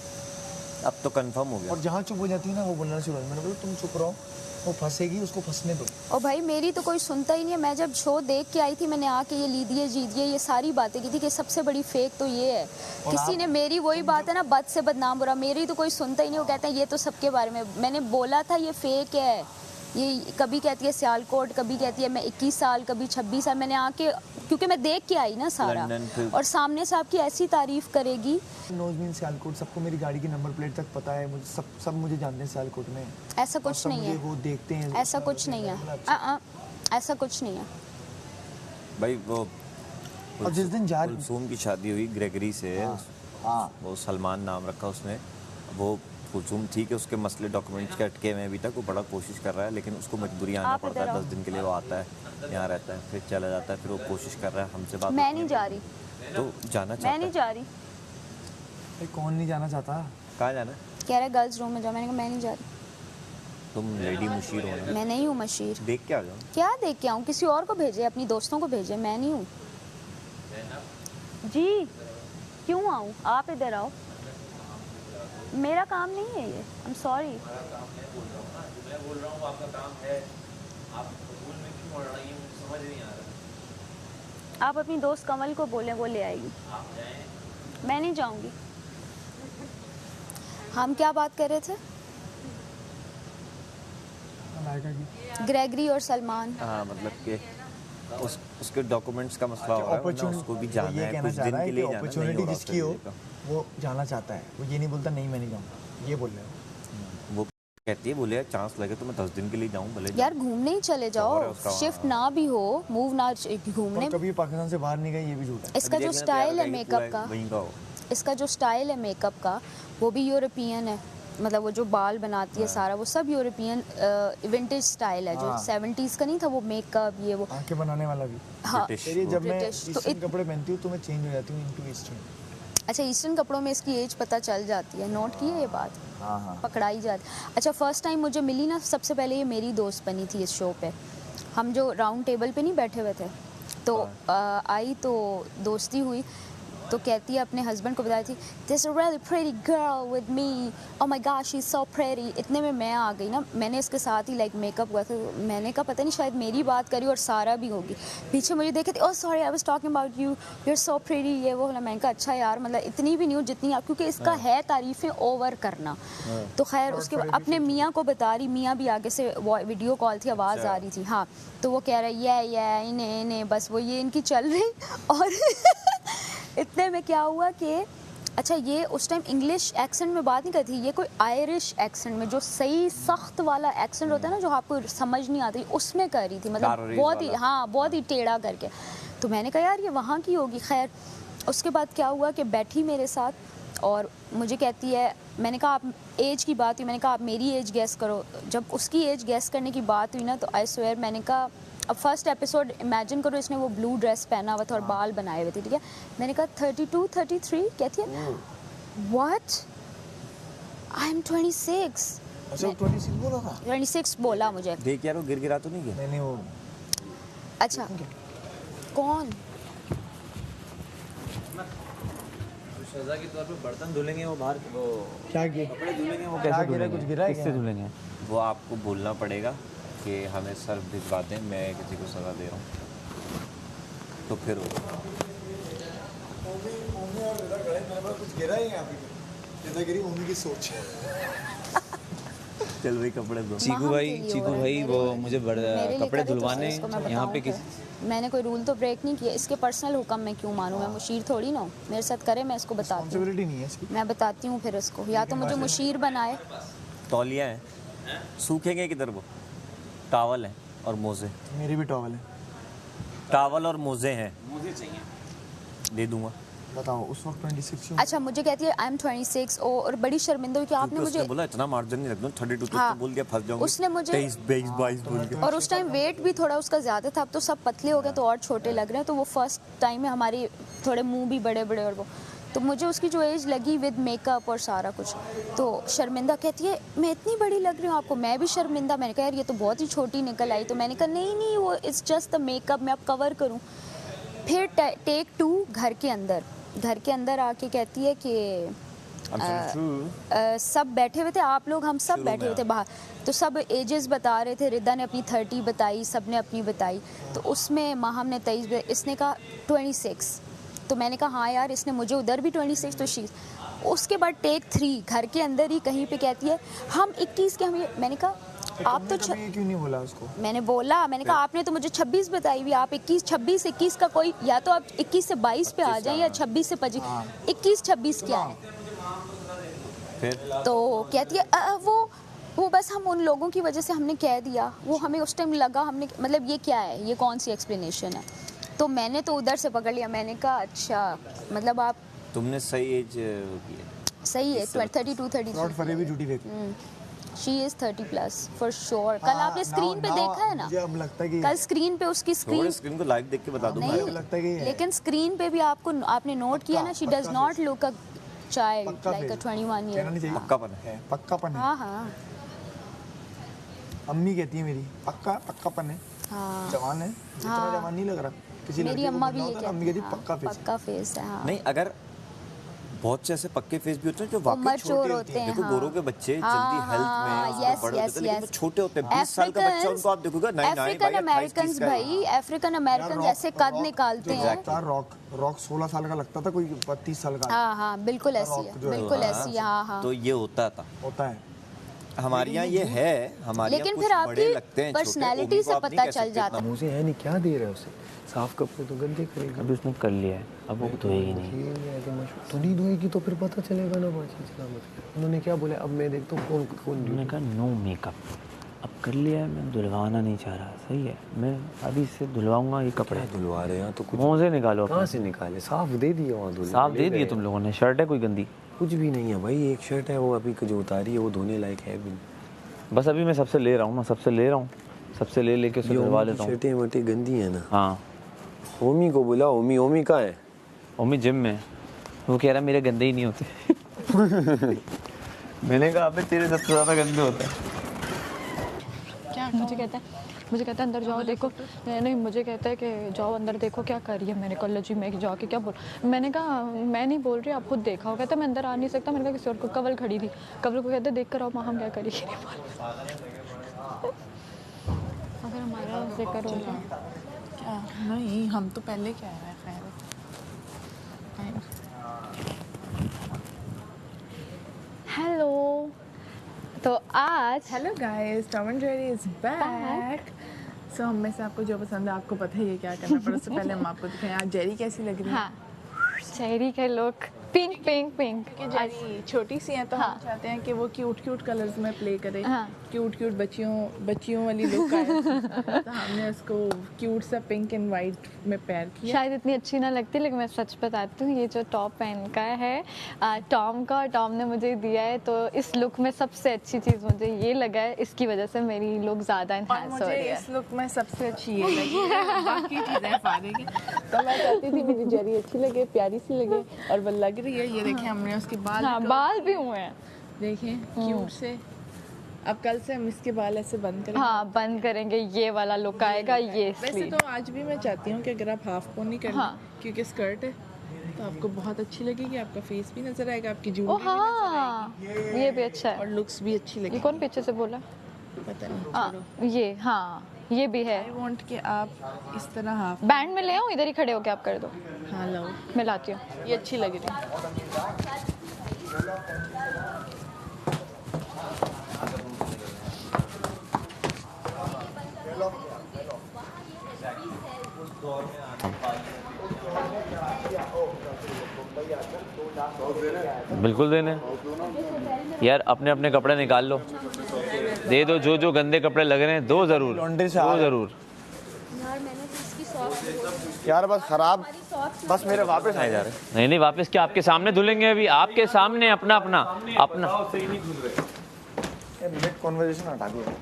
अब तो कंफर्म हो गया। और जहाँ चुप हो जाती है ना वो बोलना शुरू हो, मैंने बोला तुम चुप रहो, वो फंसेगी, उसको फंसने दो। और भाई मेरी तो कोई सुनता ही नहीं है। मैं जब शो देख के आई थी, मैंने आके ये ली दिए जीत ये सारी बातें की थी कि सबसे बड़ी फेक तो ये है। किसी ने मेरी वही बात है ना, बद से बदनाम बुरा, मेरी तो कोई सुनता ही नहीं। वो कहते हैं ये तो सबके बारे में, मैंने बोला था ये फेक है। ये कभी कहती है सियालकोट, कभी कहती है मैं 21 साल, कभी 26 साल। मैंने आके, क्योंकि मैं देख के आई ना सारा, और सामने से आपकी ऐसी तारीफ करेगी। नोजमीन सियालकोट, सबको मेरी गाड़ी की नंबर प्लेट तक पता है, मुझे सब मुझे जानते हैं सियालकोट में। ऐसा कुछ नहीं है, वो देखते हैं, ऐसा कुछ नहीं है, ऐसा कुछ नहीं है भाई। वो और जिस दिन जा कुलसूम की शादी हुई ग्रेगरी से, हाँ वो सलमान नाम रखा उसने, वो कुलसूम ठीक है, उसके मसले डॉक्यूमेंट्स के अटके में अभी तक, वो बड़ा कोशिश कर रहा है, लेकिन उसको मजबूरी आना पड़ता है। 10 दिन के लिए वो आता है, यहाँ रहता है, फिर चला जाता है, फिर वो कोशिश कर रहा है हमसे बात। मैं नहीं जा रही, तो जाना चाहता है। मैं नहीं जा रही। कौन नहीं जाना चाहता? कहाँ जाना? कह रहा गर्ल्स रूम में जाओ, मैंने कहा मैं नहीं जा रही। तुम लेडी मुशीर हो ना? मैं नहीं हूँ मशीर। देख के आ जाओ। क्या देख के आऊँ? किसी और को भेजे, अपनी दोस्तों को भेजे, मैं नहीं हूँ। जी क्यों आऊँ? आप इधर आओ, मेरा काम नहीं है ये। I am sorry. मैं बोल रहा हूँ आपका काम है, आप स्कूल में क्यों पढ़ रही हैं, मुझे समझ नहीं आ रहा। आप अपनी दोस्त कमल को बोलें, वो ले आएगी। आप जाएं। मैं नहीं जाऊंगी। हम क्या बात कर रहे थे? ग्रेगरी और सलमान। हाँ, मतलब कि उसके डॉक्यूमेंट्स का मसला हो रहा है ना, उसको भी जाना है कुछ दिन के लिए, जाना है। अपॉर्चुनिटी जिसकी हो वो जाना चाहता है, वो ये नहीं बोलता नहीं मैं नहीं जाऊँ, ये बोल रहे हो। वो कहती है बोले चांस लगे तो मैं 10 दिन के लिए जाऊँ भले। यार घूमने ही चले जाओ, शिफ्ट ना भी हो, मूव ना, घूमने। कभी पाकिस्तान से बाहर नहीं गई, ये भी झूठ है। इसका जो स्टाइल है मेकअप का, इसका जो स्टाइल है मेकअप का, वो भी यूरोपियन है। मतलब वो जो बाल बनाती है सारा, वो सब यूरोपियन विंटेज स्टाइल है, जो 70s का नहीं था वो मेकअप, ये वो आंखें बनाने वाला भी। हाँ, जब मैं ईस्टर्न कपड़े पहनती हूँ तो मैं चेंज हो जाती हूँ इनटू ईस्टर्न। अच्छा, ईस्टर्न कपड़ों में इसकी एज पता चल जाती है, नोट की है ये बात? हाँ। पकड़ाई जाती। अच्छा, फर्स्ट टाइम मुझे मिली ना, सबसे पहले ये मेरी दोस्त बनी थी इस शो पे। हम जो राउंड टेबल पे नहीं बैठे हुए थे, तो आई तो दोस्ती हुई, तो कहती है अपने हस्बैंड को बताई थी, this really pretty girl with me, oh my God she is so pretty. इतने में मैं आ गई ना, मैंने इसके साथ ही लाइक मेकअप हुआ था, मैंने कहा पता नहीं शायद मेरी बात करी और सारा भी होगी। पीछे मुझे देखे थे, oh sorry I was talking about you, you are so pretty, ये वो। मैंने कहा अच्छा यार, मतलब इतनी भी नहीं हूँ जितनी आप, क्योंकि इसका है तारीफ़ें ओवर करना। तो खैर उसके बाद अपने मियाँ को बता रही, मियाँ भी आगे से वीडियो कॉल थी, आवाज़ आ रही थी। हाँ, तो वो कह रहा है ये इन्हें बस वो ये इनकी चल रही। और इतने में क्या हुआ कि अच्छा, ये उस टाइम इंग्लिश एक्सेंट में बात नहीं करती, ये कोई आयरिश एक्सेंट में, जो सही सख्त वाला एक्सेंट होता है ना, जो आपको समझ नहीं आती, उसमें कर रही थी। मतलब बहुत ही, हाँ, बहुत ही टेढ़ा करके। तो मैंने कहा यार ये वहाँ की होगी। खैर उसके बाद क्या हुआ कि बैठी मेरे साथ और मुझे कहती है, मैंने कहा आप एज की बात हुई, मैंने कहा आप मेरी एज गैस करो। जब उसकी एज गैस करने की बात हुई ना, तो आई स्वेयर, मैंने कहा अब फर्स्ट एपिसोड इमेजिन करो, इसने वो ब्लू ड्रेस पहना हुआ था और बाल बनाए हुए थे, ठीक है। मैंने कहा 32, 33, कहती है व्हाट, आई एम 26। अच्छा 26 बोला था? 26 बोला मुझे। देख यार, वो गिरा तो नहीं गया? मैंने वो, अच्छा कौन सजा के तौर पे बर्तन धुलेंगे, वो बाहर वो क्या किए, कपड़े धुलेंगे, वो कैसे धुलेंगे, कुछ गिरा है, किससे धुलेंगे? वो आपको बोलना पड़ेगा कि हमें सर भिजवा दें, मैं किसी को सजा दे रहा हूँ, तो फिर कुछ गिरा है यहाँ पे, गिरी मम्मी की सोच। चल भाई कपड़े दो। चीकू भाई वो मुझे कपड़े धुलवाने यहाँ पे मैंने कोई रूल तो ब्रेक नहीं किया, इसके पर्सनल हुक्म मैं क्यों मानूँ? मैं मुशीर थोड़ी ना हूँ, मेरे साथ करे मैं इसको बताती हूँ, नहीं है इसकी। मैं बताती हूँ फिर इसको, या तो मुझे मुशीर बनाए। तौलिया है, सूखेंगे किधर? वो टावल है और मोजे। मेरी भी टॉवल है। टावल और मोजे हैं। मुझे चाहिए, दे दूंगा। बताओ उस वक्त 26 क्यों? अच्छा मुझे कहती है आई एम 26 और बड़ी शर्मिंदा हुई कि आपने मुझे बोला इतना मार्जिन नहीं रखना 32 तो हाँ, बोल दिया फंस जाऊंगी। उसने मुझे 23 22 बोल के। और उस टाइम वेट भी थोड़ा उसका ज़्यादा था, अब तो सब पतले हो गए तो और छोटे लग रहे हैं, तो वो फर्स्ट टाइम में हमारी थोड़े मुंह भी बड़े बड़े और वो, तो मुझे उसकी जो एज लगी विद मेकअप और सारा कुछ, तो शर्मिंदा कहती है मैं इतनी बड़ी लग रही हूँ आपको। मैं भी शर्मिंदा, मैंने कहा यार ये तो बहुत ही छोटी निकल आई, तो मैंने कहा नहीं वो इट्स जस्ट द मेकअप, मैं अब कवर करूँ। फिर टेक 2 घर के अंदर आके कहती है कि सब बैठे हुए थे, आप लोग हम सब बैठे हुए थे बाहर, तो सब एजेस बता रहे थे। रिदा ने अपनी 30 बताई, सब ने अपनी बताई, तो उसमें माहम ने 23, इसने कहा 26, तो मैंने कहा हाँ यार इसने मुझे उधर भी 26, तो शी। उसके बाद टेक 3 घर के अंदर ही कहीं पे कहती है हम 21 के, हम ये, मैंने कहा आप तो क्यों नहीं बोला उसको? मैंने कहा आपने तो मुझे 26 बताई हुई, आप 21 का कोई, या तो आप 21 से 22 पे आ जाए या 26 से 25, 21-26 क्या है? तो कहती है वो बस हम उन लोगों की वजह से हमने कह दिया, वो हमें उस टाइम लगा, हमने मतलब ये क्या है, ये कौन सी एक्सप्लेनेशन है? तो मैंने तो उधर से पकड़ लिया, मैंने कहा अच्छा मतलब आप तुमने सही एज की है, सही है 32-33 भी झूठी देखी। She is 30+ for sure. कल आपने स्क्रीन पे देखा है ना, मुझे अब लगता है कि कल स्क्रीन पे उसकी स्क्रीन को लाइव देख के बता दूंगा। नहीं लगता है कि लेकिन स्क्रीन पे भी आपने नोट किया ना, she does not look a child like a 21 year. पक्कापन है। हाँ अम्मी कहती है मेरी पक्कापन है, जवान है, इतना जवान नहीं लग रहा। किसी मेरी अम्मा भी ये कहती है, अम्मी कहती पक्का फेस है। हाँ नहीं, अगर बहुत से ऐसे पक्के फेस भी होते हैं जो वाकई छोटे होते हैं। देखो गोरों के बच्चे जल्दी हेल्थ में बड़े होते हैं, लेकिन छोटे होते हैं। 20 साल का बच्चा उनको आप देखोगे अफ्रीकन अमेरिकन भाई, अफ्रीकन अमेरिकन जैसे कद निकालते हैं। रॉक 16 साल का लगता था, कोई 32 साल का। हाँ बिल्कुल ऐसी है, बिल्कुल ऐसी है। हाँ तो ये होता है हमारे यहाँ ये है, हमारे लेकिन फिर आपकी पर्सनैलिटी से पता चल जाता है। मुझे है नहीं, क्या दे रहा है उसे? साफ कपड़े तो गंदे करेगी। अभी उसने कर लिया है, अब वो धोएगी नहीं। तो नहीं धोएगी तो फिर पता चलेगा ना बाजी सलामत। उन्होंने क्या बोला? अब मैं देखता हूँ कौन उन्होंने कहा नो मेकअप, अब कर लिया है, मैं धुलवाना नहीं चाह रहा। सही है, मैं अभी इससे धुलवाऊंगा ये कपड़े। धुलवा रहे हैं तो कुछ मुँह से निकालो। कहाँ से निकाले? साफ दे दिए वहाँ, साफ दे दिए तुम लोगों ने। शर्ट है कोई गंदी? कुछ भी नहीं है भाई, एक शर्ट है वो अभी जो उतारी है वो धोने लायक है भी। बस अभी मैं सबसे ले रहा हूँ ना, सबसे ले लेके उसे धुलवा लेता हूँ। शर्टें वटे गंदी है ना। हाँ ओमी को बुला। ओमी कहाँ है? ओमी जिम में। वो कह रहा मेरे गंदे ही नहीं होते। मैंने कहा अबे तेरे सबसे ज़्यादा गंदे होते हैं। क्या मुझे कहता है अंदर जाओ देखो। नहीं मुझे कहता है कि जाओ अंदर देखो क्या कर रही है। मैंने कहा जी मैं जाके क्या बोल, मैंने कहा मैं नहीं बोल रही, आप खुद देखा हो। कहता मैं अंदर आ नहीं सकता। मैंने कहा किसी और को, कवल खड़ी थी, कवल को कहते देख कर आओ माँ हम क्या करेंगे। अगर हमारा जिक्र हो जाए क्या? नहीं हम तो पहले क्या है। खैर हेलो, तो आज hello guys, Tom and Jerry is back. So हम में से आपको जो पसंद है आपको पता ही है क्या करना, पर उससे पहले हम आपको दिखाएं आज जेरी कैसी लग रही है। हाँ, जेरी के लुक पिंक पिंक पिंक। कि जेरी छोटी सी है तो हम चाहते हैं कि वो क्यूट कलर्स में प्ले करे। क्यूट बच्चियों वाली लुक आए। तो हमने उसको क्यूट सा पिंक एंड वाइट में पैर किया। शायद इतनी अच्छी ना लगती, लेकिन मैं सच बताती हूँ, ये जो टॉप पहन का है टॉम का, टॉम ने मुझे दिया है, तो इस लुक में सबसे अच्छी चीज़ मुझे ये लगा है, इसकी वजह से मेरी लुक ज़्यादा एनहांस हो रही है। इस लुक में सबसे अच्छी ये लगी है, बाकी चीज़ें फारिग हैं। तो मैं चाहती थी मेरी जेरी अच्छी लगे, प्यारी सी लगे, और वो लग रही है। ये देखें हमने उसके बाल भी हुए हैं, देखें क्यूट से। अब कल से हम इसके बाल ऐसे बंद करेंगे। हाँ बंद करेंगे, ये वाला लुक आएगा। ये वैसे तो आज भी मैं चाहती हूँ कि अगर आप हाफ पोनी कर लें, क्योंकि स्कर्ट है तो आपको बहुत अच्छी लगेगी, आपका फेस भी नजर आएगा, आपकी ज्वेलरी भी नजर आएगी। ये भी अच्छा है और लुक्स भी अच्छी लगेगी। ये कौन पीछे से बोला? पता नहीं। ये भी है। आई वांट कि आप इस तरह हाफ बैंड में ले आओ, इधर ही खड़े होके आप कर दो। हाँ लाओ, मैं लाती हूँ। ये अच्छी लग रही है। बिल्कुल देने यार, अपने अपने कपड़े निकाल लो, दे दो। जो जो गंदे कपड़े लग रहे हैं दो जरूर, लॉन्ड्री से दो जरूर। यार मैंने तो इसकी सॉफ्ट यार बस खराब, बस मेरे वापस आ जा रहे। नहीं नहीं वापस क्या, आपके सामने धुलेंगे अभी, आपके सामने अपना अपना अपना। मिड कन्वर्सेशन हटा दिया।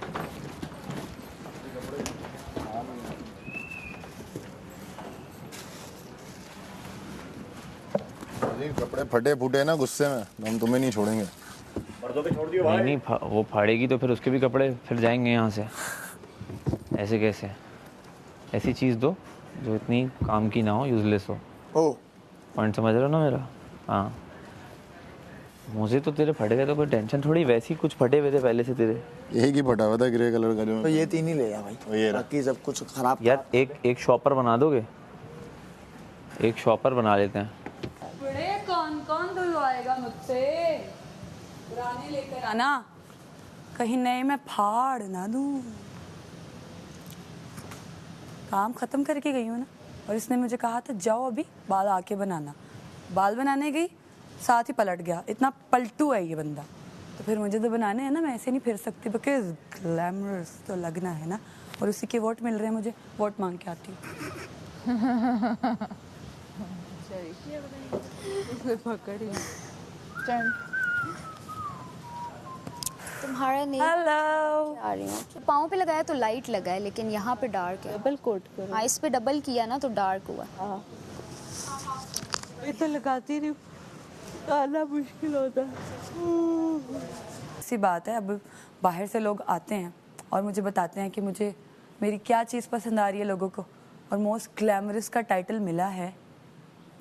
कपड़े फटे फूटे ना गुस्से में, हम तुम्हें नहीं छोड़ेंगे। नहीं नहीं वो फाड़ेगी तो फिर उसके भी कपड़े फिर जाएंगे यहाँ से। ऐसे कैसे, ऐसी चीज़ दो जो इतनी काम की ना हो, यूजलेस हो। पॉइंट समझ रहे हो ना मेरा? हाँ, मुझे तो तेरे फटे गए तो कोई टेंशन थोड़ी, वैसे ही कुछ फटे हुए थे पहले से तेरे। एक ही फटा हुआ था ग्रे कलर का जो। तो ये 3 ही ले जा भाई, बाकी सब कुछ खराब। यार एक शॉपर बना दोगे? एक शॉपर बना लेते हैं। बड़े कौन धुलवाएगा मुझसे? पुराने लेकर आना, कहीं नए में फाड़ ना दूं। काम खत्म करके गई हूँ ना, और इसने मुझे कहा था जाओ अभी बाल आके बनाना। बाल बनाने गई, साथ ही पलट गया। इतना पलटू है ये बंदा। तो फिर मुझे तो बनाने हैं ना, मैं ऐसे नहीं फिर सकती, बिकॉज ग्लैमरस तो लगना है ना। और उसी के वोट मिल रहे हैं मुझे, वोट मांग के आती हूँ। तुम्हारा नहीं हेलो, आ रही हूँ। पाँव पे लगाया तो लाइट लगा है, लेकिन यहाँ पे डार्क है। डबल कोट करो। हाँ, इस पे डबल किया ना तो डार्क हुआ। हाँ, मैं तो लगाती नहीं, आना मुश्किल होता है। ऐसी बात है, अब बाहर से लोग आते हैं और मुझे बताते हैं कि मुझे मेरी क्या चीज़ पसंद आ रही है लोगों को, और मोस्ट ग्लैमरस का टाइटल मिला है,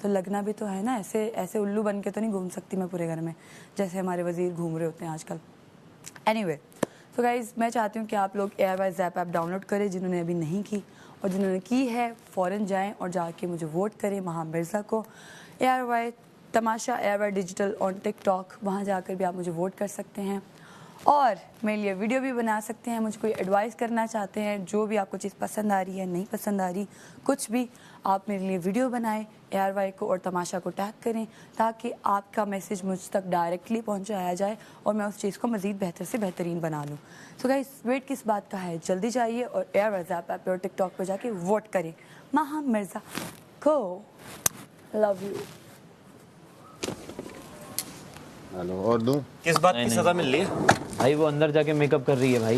तो लगना भी तो है ना। ऐसे ऐसे उल्लू बन के तो नहीं घूम सकती मैं पूरे घर में, जैसे हमारे वजीर घूम रहे होते हैं आजकल। एनीवे, तो गाइज मैं चाहती हूँ कि आप लोग AirY Zapp ऐप डाउनलोड करें जिन्होंने अभी नहीं की, और जिन्होंने की है फ़ौरन जाएं और जाके मुझे वोट करें महा मिर्ज़ा को। AirY Tamasha AirY digital on TikTok, वहाँ जाकर भी आप मुझे वोट कर सकते हैं, और मेरे लिए वीडियो भी बना सकते हैं। मुझे कोई एडवाइस करना चाहते हैं, जो भी आपको चीज़ पसंद आ रही है, नहीं पसंद आ रही, कुछ भी, आप मेरे लिए वीडियो बनाएं, AirY को और तमाशा को टैग करें, ताकि आपका मैसेज मुझ तक डायरेक्टली पहुंचाया जाए और मैं उस चीज़ को मज़ीद बेहतर से बेहतरीन बना लूँ। सो गाइस, वेट किस बात का है, जल्दी जाइए और AirY Zapp ऐप और टिकटॉक पर जाके वोट करें महा मिर्ज़ा को। Love you. हेलो, और दूं? किस बात की सजा मिल रही है भाई? वो अंदर जाके मेकअप कर रही है भाई।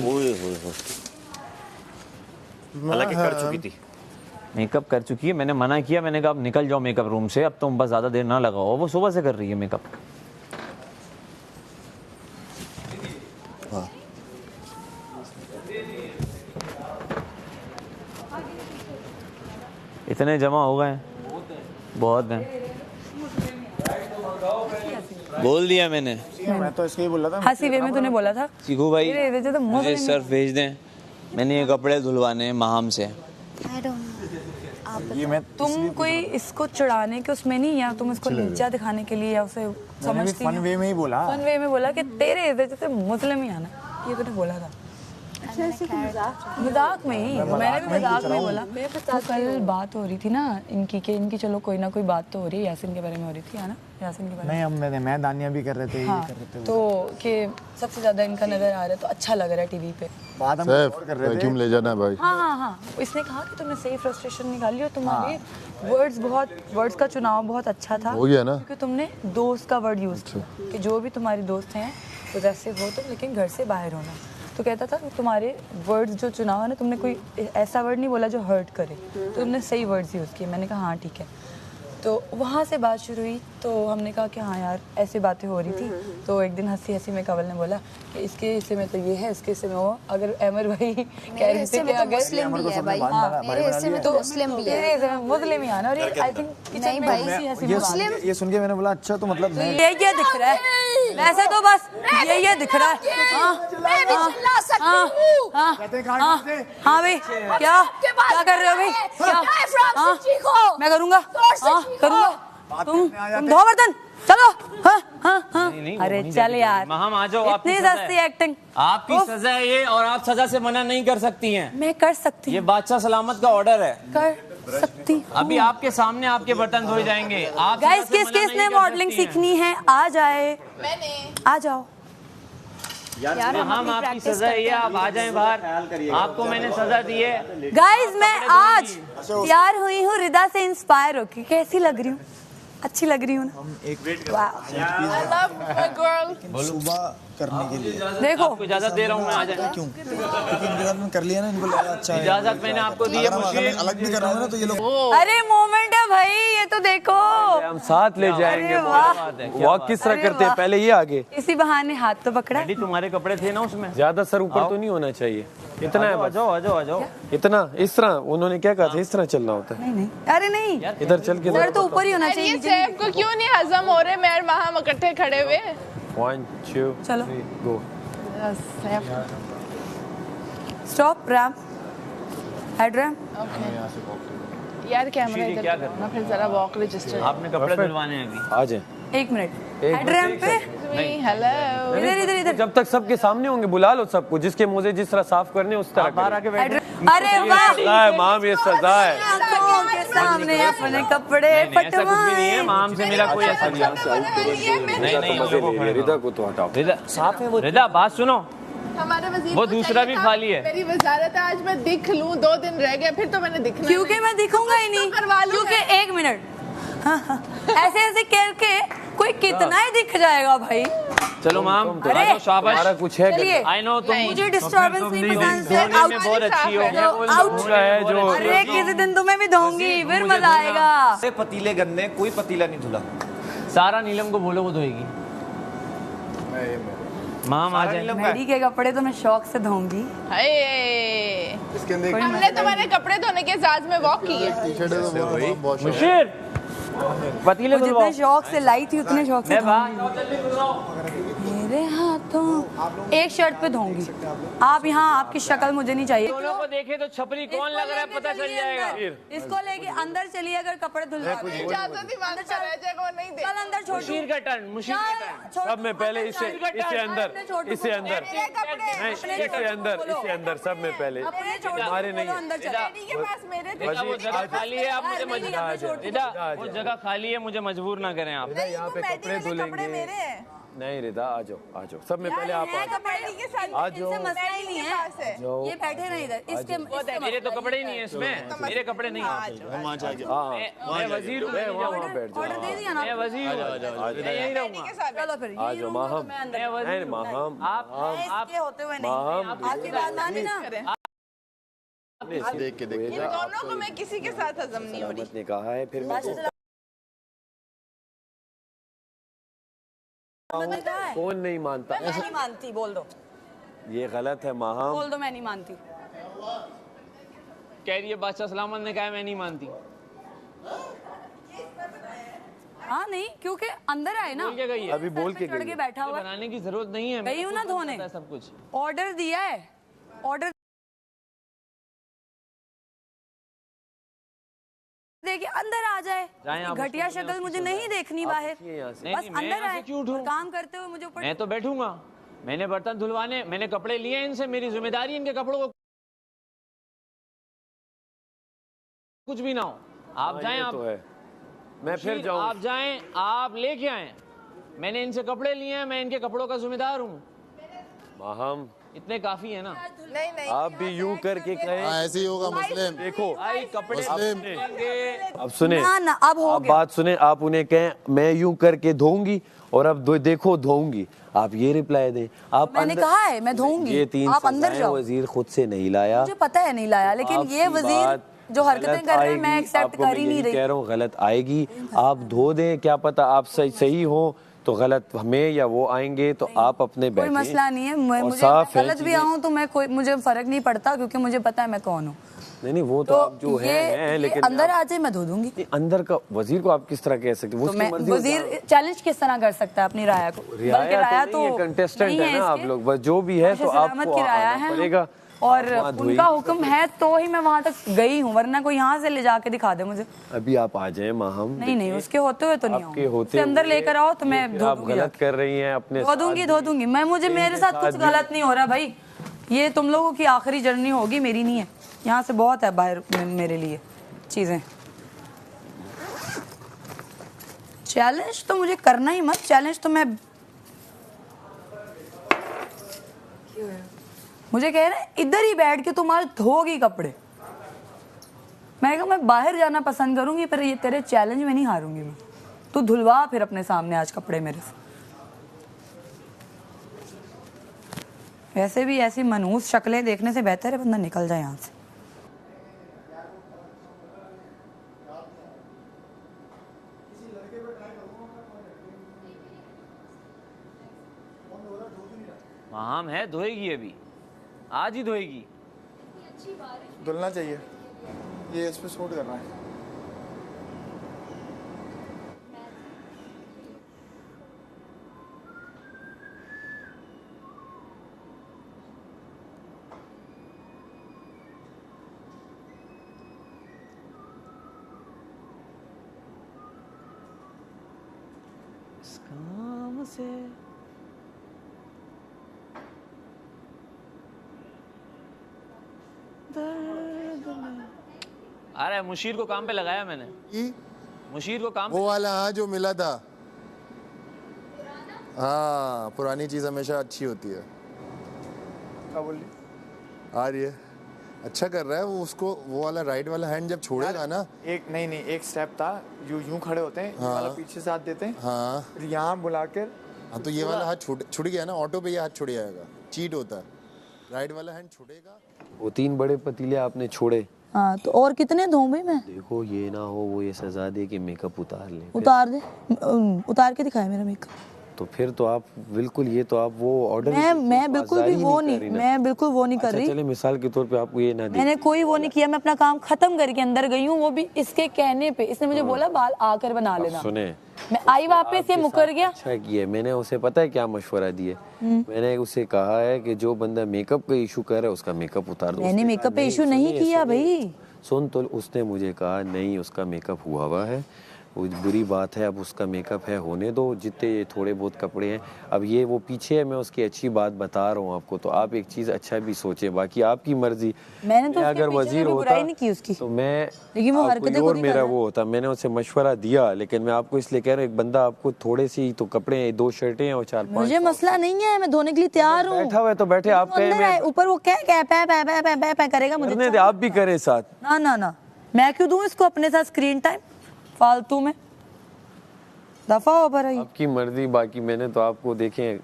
हालांकि कर चुकी थी, मेकअप कर चुकी है। मैंने मना किया, मैंने कहा अब निकल जाओ मेकअप रूम से, अब तुम बस ज़्यादा देर ना लगाओ। वो सुबह से कर रही है मेकअप। हाँ। इतने जमा हो गए, बहुत हैं। बोल दिया मैंने। मैं तो इसके ही बोला था। हंसी वे में तूने बोला था। सीखू भाई मुझे सर्फ भेज दें, मैंने ये कपड़े धुलवाने महाम से। ये मैं तुम कोई इसको चढ़ाने के उसमें नहीं, या तुम इसको नीचा दिखाने के लिए, या उसे समझती फन वे में ही बोला। फन वे में बोला कि तेरे इधर से मुस्लिम ही आना, ये तूने बोला था। मजाक में ही, मैंने भी मजाक में बोला। तो कल बात हो रही थी ना इनकी, कि इनकी चलो कोई ना कोई बात तो हो रही है, यासिन के बारे में हो रही थी, है ना? यासिन के बारे में नहीं, मैं दानिया भी कर रहे थे, हाँ, ये कर रहे थे। तो कि सबसे ज्यादा इनका नजर आ रहा है, तो अच्छा लग रहा है टीवी पे। बात हम और कर रहे थे। वैक्यूम ले जाना भाई। हाँ, इसने कहा कि तुमने सही फ्रस्ट्रेशन निकाली, और तुम्हारे वर्ड्स का चुनाव बहुत अच्छा था। हो गया ना, क्योंकि तुमने दोस्त का वर्ड यूज किया कि जो भी तुम्हारे दोस्त हैं तो जैसे हो तुम, लेकिन घर से बाहर होना। तो कहता था तुम्हारे वर्ड्स जो चुनाव है ना, तुमने कोई ऐसा वर्ड नहीं बोला जो हर्ट करे, तो तुमने सही वर्ड्स यूज़ किए। मैंने कहा हाँ ठीक है। तो वहाँ से बात शुरू हुई, तो हमने कहा कि हाँ यार ऐसी बातें हो रही थी। तो एक दिन हंसी हंसी में कंवल ने बोला कि इसके हिस्से में तो ये है, इसके हिस्से में वो। अगर अमर भाई कह रहे थे कि अगर मुस्लिम भी है भाई, मेरे हिस्से में तो मुस्लिम भी है, मुस्लिम ही आना। और आई थिंक नहीं भाई, मुस्लिम ये सुन के मैंने बोला अच्छा, तो मतलब ये दिख रहा है वैसे तो, बस ये दिख रहा है। मैं भी चिल्ला सकती हूँ। हाँ भाई, क्या कर रहे हो भाई? क्या मैं करूँगा? तुम धो बर्तन, चलो। हाँ। अरे चल यार, महाम आ जाओ। इतनी सस्ती एक्टिंग। आपकी सजा है ये, और आप सजा से मना नहीं कर सकती हैं। मैं कर सकती हूँ, ये बादशाह सलामत का ऑर्डर है, कर सकती। अभी आपके सामने आपके बर्तन धोए जाएंगे। आप गाइस, किसने मॉडलिंग सीखनी है आ जाए, आ जाओ। यार हम आपकी सजा है, आप आ जाएं बाहर, आपको मैंने सजा दी है। गाइस मैं आज तैयार हुई हूँ रिदा से इंस्पायर होके। कैसी लग रही हूँ? अच्छी लग रही हूँ ना? सुबह करने के लिए देखो आपको इजाजत दे रहा हूँ मैं, आ जाए। क्यों? क्योंकि इनके साथ में कर लिया ना, इनको लगा अच्छा है। इजाजत मैंने आपको दी है। अगर मैं अलग भी कराऊंगा ना तो ये लोग अरे मोमेंट है भाई, ये तो देखो। हम साथ ले जाएंगे। अरे वाह। वॉक किस तरह अरे करते हैं, वाह। पहले ये आगे। इसी बहाने हाथ तो पकड़ा। डैडी तुम्हारे कपड़े थे ना उसमें। ज्यादा सर ऊपर तो नहीं होना चाहिए, इतना है आ बस। जाओ आ जाओ आ जाओ। इतना इस तरह उन्होंने क्या कहा था, इस तरह चलना होता है। नहीं नहीं, अरे नहीं, इधर चल के सर तो ऊपर ही होना ये चाहिए। सैफ को क्यों नहीं हजम हो रहे? मैं और वहाँ इकट्ठे खड़े हुए। 1 2 चलो। 3 go. Stop ram, head ram. यार कैमरा शीरी, क्या इधर कर ना, फिर जरा वॉक रजिस्टर। आपने कपड़े धुलवाने हैं अभी। आ जाए। 1 मिनट, हेड रैम पे। हेलो, इधर इधर इधर। जब तक सबके सामने होंगे बुला लो सबको, जिसके मोजे जिस तरह साफ करने उस तरह बाहर आके बैठे। अरे वाह, सजा है माम, ये सजा है। आंखों के सामने अपने कपड़े ऐसा कुछ भी नहीं है, फटवाए। माम से मेरा कोई ऐसा नहीं। नहीं रिदा को तो हटाओ। रिदा साफ है वो। रिदा बात सुनो, हमारे वजीर वो को दूसरा चाहिए भी था, खाली है। मेरी वजारत है, आज मैं दिख लूं। 2 दिन रह गए, फिर तो मैंने दिखना क्योंकि मैं दिखूंगा ही नहीं, करवा लूं क्योंकि 1 मिनट ऐसे ऐसे करके कोई कितना ही दिख जाएगा भाई। चलो माम, अरे, शाबाश। हमारा कुछ है चलिए, आई नो तुम मुझे डिस्टर्बेंस नहीं पसंद है। धोने में बहुत अच्छी हो। आउट है जो अरे किसी दिन तुम्हें भी धोऊंगी, फिर मजा आएगा। से पतीले गंदे, कोई पतीला नहीं धुला। सारा नीलम को बोलो वो धोएगी। माम आ जाए। मेरी के कपड़े तो मैं शौक से धोऊंगी। हमने तुम्हारे कपड़े धोने के साथ में वॉक की है। मुशीर पतीले वो धुलवाओ। जितने शौक से लाई थी उतने शौक से मैं धोऊंगी। मेरे हाथों एक शर्ट पे धोऊंगी। आप यहाँ, आपकी शक्ल मुझे नहीं चाहिए। दोनों को देखे तो छपरी कौन लग रहा है पता चल जाएगा। इसको लेके अंदर चलिए, अगर कपड़े धुलवा इजाजत ही मांग कर रह जाएगा, वो नहीं दे। कल अंदर छोड़ मुशीर का टर्न, मुशीर का टर्न। सब में पहले इसे अंदर, इसे अंदर नहीं, इसे अंदर सब में पहले। हमारे नहीं है। अंदर चले। के पास मेरे थे। रिदा वो जगह खाली है, आप मुझे मजबूर। रिदा वो जगह खाली है, मुझे मजबूर ना करें आप। यहाँ पे कपड़े धुलेंगे। नहीं रिदा आ जाओ, सब में पहले आप आ जाओ। आ जाओ। इनसे मसला ही नहीं है, ये बैठे रहे इधर। इसके मेरे तो कपड़े ही नहीं है इसमें, मेरे कपड़े नहीं है। मैं वजीर हूँ, मैं वहाँ बैठ जाओ। ऑर्डर दे दिया ना? मैं वजीर हूँ, मैं यहीं रहूंगा। चलो फिर आ जाओ माहम, मैं वजीर हूँ। माहम आप इसके होते हुए नहीं, माहम आपकी बात मानी ना। देख के देखिएगा। दोनों को मैं किसी के साथ हजम नहीं हो रही। ने कहा है फिर मैं कौन नहीं मानता? मैं नहीं मानती, बोल दो। ये गलत है माहम। बोल दो मैं नहीं मानती। कह रही है बादशाह सलामत ने कहा मैं नहीं मानती। हाँ नहीं, क्योंकि अंदर आए ना, बोल के गई है। अभी बोल के चढ़ के गई। बैठा हुआ है। बनाने की जरूरत नहीं है। गई हूँ ना धोने, सब कुछ ऑर्डर दिया है, ऑर्डर देखिए अंदर आ जाए। घटिया शक्ल मुझे नहीं देखनी बाहर, बस अंदर आए। काम करते हुए मुझे ऊपर। मैं तो बैठूंगा, मैंने बर्तन धुलवाने, मैंने कपड़े लिए इनसे, मेरी जिम्मेदारी इनके कपड़ों को कुछ भी ना हो। आप जाएं, आप तो है। मैं फिर जाऊं। आप जाएं, आप लेके आए। मैंने इनसे कपड़े लिए हैं, मैं इनके कपड़ों का जिम्मेदार हूँ। माहम इतने काफी है ना। नहीं आप भी यूं करके कहें। ऐसे ही होगा मुस्लिम। देखो भाई कपड़े अब सुने, ना ना अब हो आप गया। बात सुने, आप उन्हें कहें मैं यूं करके धोऊंगी और अब देखो धोऊंगी, आप ये रिप्लाई दें। आप मैंने कहा है मैं धोऊंगी, ये 3 आप अंदर सजाएं जाओ। वजीर खुद से नहीं लाया। मुझे पता है नहीं लाया, लेकिन ये आपकी वजीर बात जो हरकतें गलत कर रहे हैं मैं आएगी, एक्सेप्ट आपको कर मैं ही यही नहीं रही। कह रहा हूँ गलत आएगी, आप धो दें, क्या पता आप सही हो तो गलत हमें या वो आएंगे तो आप अपने कोई बैठें। मसला नहीं है, और मुझे साफ है गलत भी चीजें। आऊँ तो मैं कोई, मुझे फर्क नहीं पड़ता, क्योंकि मुझे पता है मैं कौन हूँ। नहीं वो तो आप जो है, लेकिन अंदर आ जाए मैं धो दूंगी। अंदर का वजीर को आप किस तरह कह सकते हो? तो मैं वजीर चैलेंज किस तरह कर सकता है अपनी राया को? बल्कि राया तो कंटेस्टेंट है ना आप लोग, बस जो भी है तो आपको आना पड़ेगा और उनका हुक्म है तो ही मैं वहाँ तक गई हूँ, वरना कोई यहाँ से ले जाके दिखा दे मुझे। अभी आप आ जाए माहम। नहीं उसके होते हुए तो नहीं आपके होते हुए अंदर लेकर आओ तो मैं धो आप दूंगी। गलत कर रही हैं अपने। धो दूंगी मैं, मुझे मेरे साथ कुछ गलत नहीं हो रहा भाई। ये तुम लोगों की आखिरी जर्नी होगी, मेरी नहीं है। यहाँ से बहुत है बाहर मेरे लिए चीजें। चैलेंज तो मुझे करना ही मत, चैलेंज तो मैं मुझे कह रहे हैं इधर ही बैठ के तुम आज धोगी कपड़े। मैं कहा मैं बाहर जाना पसंद करूंगी पर ये तेरे चैलेंज में नहीं हारूंगी मैं। तू धुलवा फिर अपने सामने आज कपड़े मेरे से। वैसे भी ऐसी मनहूस शक्लें देखने से बेहतर है बंदा निकल जाए यहाँ से। माहम है, धोएगी अभी, आज ही धोएगी। धुलना चाहिए, ये इस पे सूट करना है। इस काम से अरे मुशीर को काम पे लगाया मैंने। मुशीर को काम वो वाला हाँ जो मिला था। हाँ पुरानी चीज हमेशा अच्छी होती है। क्या बोल रही? आ रही है, अच्छा कर रहा है वो। उसको वो वाला राइट वाला हैंड जब छोड़ेगा ना, एक नहीं एक स्टेप था, यूं खड़े होते हैं, हाँ, वाला पीछे से हाथ देते हैं, हाँ, फिर यहाँ बुलाकर। हाँ तो ये वाला हाथ छूट गया ना, ऑटो पे ये हाथ छुड़ जाएगा, चीट होता है। राइट वाला हैंड छूटेगा। वो 3 बड़े पतीले आपने छोड़े। हाँ तो और कितने धोऊं भाई मैं? देखो ये ना हो वो ये सजा दे कि मेकअप उतार ले। उतार दे, उतार के दिखाया मेरा मेकअप। तो फिर तो आप बिल्कुल ये तो आप वो ऑर्डर मैं बिल्कुल भी वो नहीं, मैं बिल्कुल वो नहीं कर रही। चले मिसाल के तौर पे आपको ये ना दे। मैंने कोई वो नहीं किया, मैं अपना काम खत्म करके अंदर गई हूँ, वो भी इसके कहने पे। इसने मुझे बोला बाल आकर बना लेना। सुने, मैं आई वापस, ये मुकर गया। अच्छा किया मैंने उसे, पता है क्या मशवरा दिए? मैंने उसे कहा है कि जो बंदा मेकअप का इशू कर रहा है उसका मेकअप उतार दो। मैंने मेकअप पे इशू नहीं किया भाई। सुन तो उसने मुझे कहा नहीं उसका मेकअप हुआ है, वो बुरी बात है, अब उसका मेकअप है होने दो, जितने ये थोड़े बहुत कपड़े हैं। अब ये वो पीछे है, मैं उसकी अच्छी बात बता रहा हूँ आपको, तो आप एक चीज अच्छा भी सोचे, बाकी आपकी मर्जी। मैंने तो अगर वजीर होता नहीं की उसकी, तो मैं लेकिन वो हरकतें और मेरा वो होता, मैंने उसे मशवरा दिया। लेकिन मैं आपको इसलिए कह रहा हूँ, एक बंदा आपको थोड़े सी तो कपड़े हैं, 2 शर्टें हैं और 4-5। मुझे मसला नहीं है, मैं धोने के लिए तैयार हूँ। बैठा हुआ है तो बैठे, आप ऊपर वो क्या करेगा मुझे, आप भी करे साथ। ना मैं क्यों दूं इसको अपने साथ स्क्रीन टाइम फालतू में? दफा हो पर आपकी मर्जी। बाकी मैंने तो आपको देखें,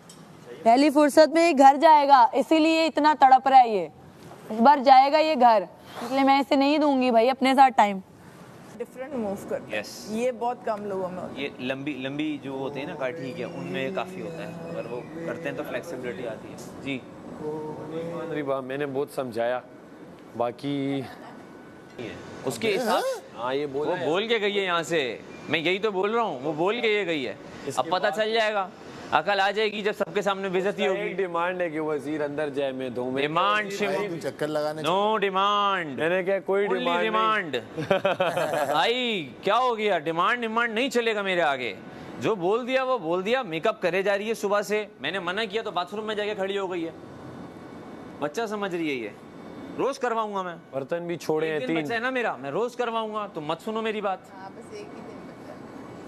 पहली फुर्सत में ये घर जाएगा, इसीलिए इतना तड़प रहा है। ये इस बार जाएगा ये घर, इसलिए मैं इसे नहीं दूंगी भाई अपने साथ टाइम। डिफरेंट मूव कर। yes. ये बहुत कम लोगों में होता है। ये लंबी जो होते हैं ना काठी के, उनमें काफ़ी होता है, अगर वो करते हैं तो फ्लेक्सिबिलिटी आती है। जी मैंने बहुत समझाया, बाकी उसके हिसाब। हाँ ये वो बोल के गई है यहाँ से, मैं यही तो बोल रहा हूँ, वो बोल के ये गई है। अब पता चल जाएगा, अकल आ जाएगी जब सबके सामने बेइज्जती होगी। डिमांड है कि वजीर अंदर जाए, मैं दूं। डिमांड चक्कर लगाने, नो डिमांड। मैंने क्या कोई डिमांड आई क्या हो गया? डिमांड नहीं चलेगा मेरे आगे। जो बोल दिया वो बोल दिया। मेकअप करे जा रही है सुबह से, मैंने मना किया तो बाथरूम में जाके खड़ी हो गई है। बच्चा समझ रही है ये, रोज करवाऊंगा मैं। बर्तन भी छोड़े हैं 3 बच्चा है ना मेरा, मैं रोज करवाऊंगा, तो मत सुनो मेरी बात।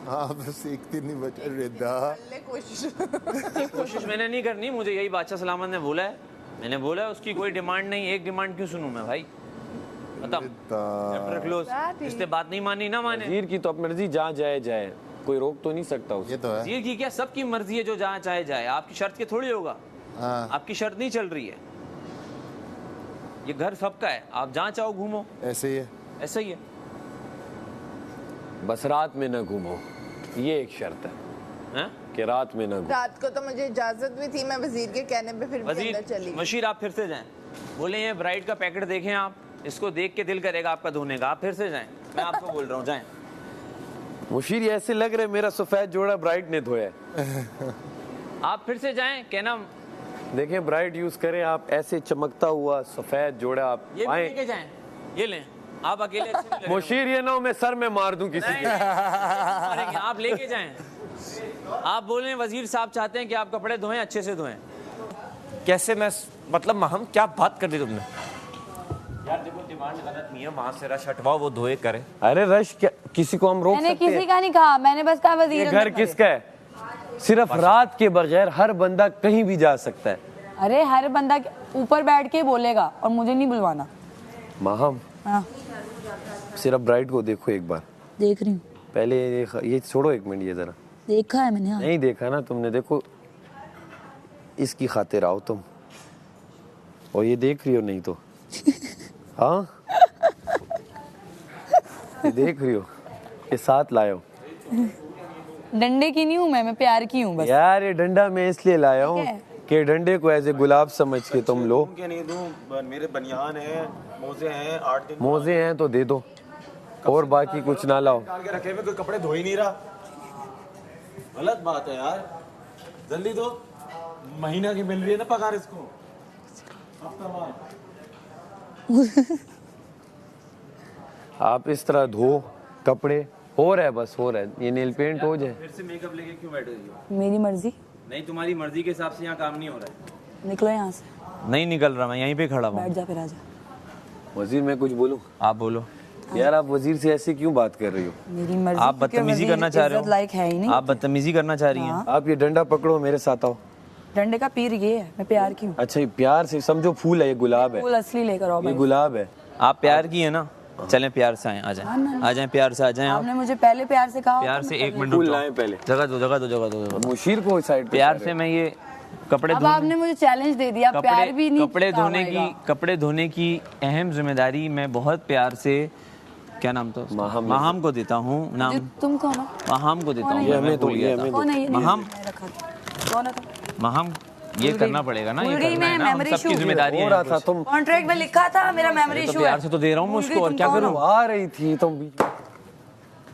हाँ बस एक दिन ही बचा रिदा। कोशिश मैंने नहीं करनी, मुझे यही बादशाह सलामत ने बोला है। मैंने बोला है उसकी कोई डिमांड नहीं, एक डिमांड क्यों सुनूं मैं भाई? खत्म, इससे बात नहीं मानी ना माने। वजीर की तो अपनी मर्जी, जहाँ जाए कोई रोक तो नहीं सकता उसे। ये तो है वजीर की क्या, सबकी मर्जी है, जो जहाँ चाहे जाए। आपकी शर्त के थोड़ी होगा। आपकी शर्त नहीं चल रही है, ये घर सबका है, आप जहाँ चाहो घूमो। ऐसे ही है, ऐसा ही है। बस रात में न घूमो, ये एक शर्त है कि रात में न घूमो। रात को तो मुझे इजाजत भी थी, मैं वजीर के कहने पे फिर भी अंदर चली। मशीर आप फिर से जाएं, बोले ये ब्राइड का पैकेट देखें आप, इसको देख के दिल करेगा आपका धोने का, आप फिर से जाएं। मैं आपको बोल रहा हूँ जाएं। मुशीर ऐसे लग रहा है मेरा सफेद जोड़ा ब्राइड ने धोया है। आप फिर से जाएं, कहना देखें ब्राइड यूज करें आप, ऐसे चमकता हुआ सफेद जोड़ा आप ये लेके जाएं, ये लें आप अकेले अच्छे नहीं लग रहे। मुशीर ये ना हो मैं सर में मार दूं किसी के। आप लेके जाएं, आप बोलें वजीर साहब चाहते हैं कि आप कपड़े धोएं, अच्छे से धोएं। कैसे मैं मतलब हम क्या बात कर दी तुमने? यार देखो डिमांड गलत नहीं है, वहां से रश हटवाओ, वो धोए करे। अरे रश क्या, किसी को हम रोक सकते हैं? मैंने किसी का नहीं कहा, मैंने बस कहा वजीर। घर किसका है? सिर्फ रात के बगैर हर बंदा कहीं भी जा सकता है। अरे हर बंदा ऊपर बैठ के बोलेगा और मुझे नहीं बुलवाना। माहम हाँ सिर्फ ब्राइड को देखो एक बार। देख रही हूँ। पहले ये छोड़ो एक मिनट, ये जरा देखा है मैंने। हाँ। नहीं देखा ना तुमने, देखो इसकी खातिर आओ तुम, और ये देख रही हो नहीं तो हाँ ये देख रही हो, ये साथ लाए हो। डंडे की नहीं हूँ मैं प्यार की हूँ बस। यार ये डंडा मैं इसलिए लाया हूँ कि डंडे को ऐसे गुलाब समझ के तुम लो। क्या नहीं दूं, मेरे बनियान हैं, मोजे हैं, 8 दिन मोजे हैं तो दे दो, और बाकी कुछ ना लाओ। डाल के रखे हुए, कोई कपड़े धो ही नहीं रहा। गलत बात है यार, जल्दी दो। महीना की मिल रही है ना पगार इसको, हफ्ता बाद। आप इस तरह धो कपड़े, हो रहा है बस, हो रहा है। ये नेल पेंट हो जाए। फिर से मेकअप लेके क्यों बैठ रही हो? मेरी मर्जी। नहीं, तुम्हारी मर्जी के हिसाब से यहाँ काम नहीं हो रहा है। निकलो यहाँ से। नहीं निकल रहा, मैं यहीं पे खड़ा हूँ। बैठ जा फिर आजा। वजीर मैं कुछ बोलूं? आप बोलो। यार आप वजीर से ऐसे क्यों बात कर रही हो? मेरी मर्जी। आप बदतमीजी करना चाह रहे हो? लायक है ही नहीं। आप बदतमीजी करना चाह रही हैं। आप ये डंडा पकड़ो, मेरे साथ आओ। डंडे का पीर ये है, मैं प्यार की हूँ। अच्छा ये प्यार से समझो, फूल है, ये गुलाब है। फूल असली लेकर आओ। ये गुलाब है। आप प्यार की है ना, चलें प्यार से आए, आ जाएं, आ जाएं, प्यार से आ जाएं। आप आपने मुझे पहले प्यार से कहा। प्यार से 1 मिनट फूल लाए पहले। जगह दो, जगह दो, जगह दो, जगह दो। मुशीर को साइड प्यार से मैं ये कपड़े अब आपने मुझे चैलेंज दे दिया, प्यार भी नहीं। कपड़े धोने की अहम जिम्मेदारी मैं बहुत प्यार से, क्या नाम तो माहम को देता हूँ। नाम तुम कौन हो? माहम को देता हूँ। माहम ये करना पड़ेगा ना, ये करना है ना, हम सबकी जिम्मेदारी है। कॉन्ट्रैक्ट में लिखा था मेरा मेमोरी इशू है। प्यार से तो दे रहा हूँ मैं उसको, और क्या करूँ? आ रही थी तुम।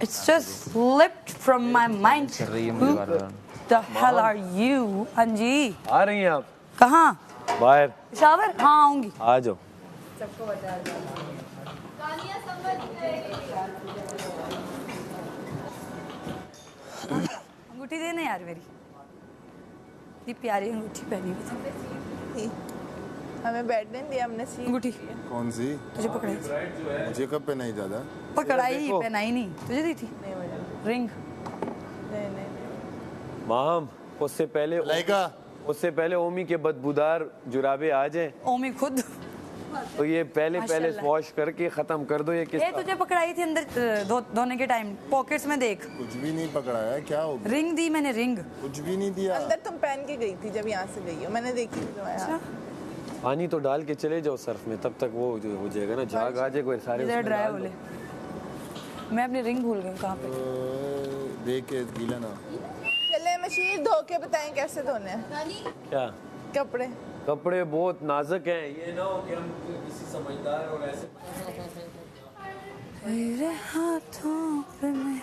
It's just slipped from my mind. कर रही है मुझे बार-बार। The hell are you? हाँ जी। आ रही हैं आप? कहाँ? बाहर। शावर? हाँ आऊंगी। आ जाओ। अंगूठी देना यार मेरी, इतनी प्यारी अंगूठी पहनी हुई थी। हमें बैठने दिया हमने सी अंगूठी। कौन सी? तुझे पकड़ाई थी। मुझे कब पहनाई ज्यादा? पकड़ाई, पहनाई नहीं। तुझे दी थी? रिंग। माम उससे पहले ओमी के बदबूदार जुराबे आ जाए। ओमी खुद। तो ये पहले वॉश करके खत्म कर दो। ये किस तुझे पकड़ाई थी अंदर धोने के टाइम, पॉकेट्स में देख। कुछ भी नहीं पकड़ाया, क्या हो गया? रिंग दी मैंने, रिंग। कुछ भी नहीं दिया। अंदर तुम पहन के गई थी जब यहाँ से गई हो, मैंने देखी थी तुम्हारा। पानी तो डाल के चले जाओ सर्फ में, तब तक वो जो हो जाएगा ना, झाग आ जाएगा सारे उसमें ड्राई बोले। मैं अपनी रिंग भूल गई कहाँ पे। देख के गीला ना। चले मशीन धो के बताएं कैसे धोने हैं। क्या कपड़े बहुत नाजुक हैं, ये ना हो कि हम किसी समझदार और ऐसे। तेरे हाथों पे मैं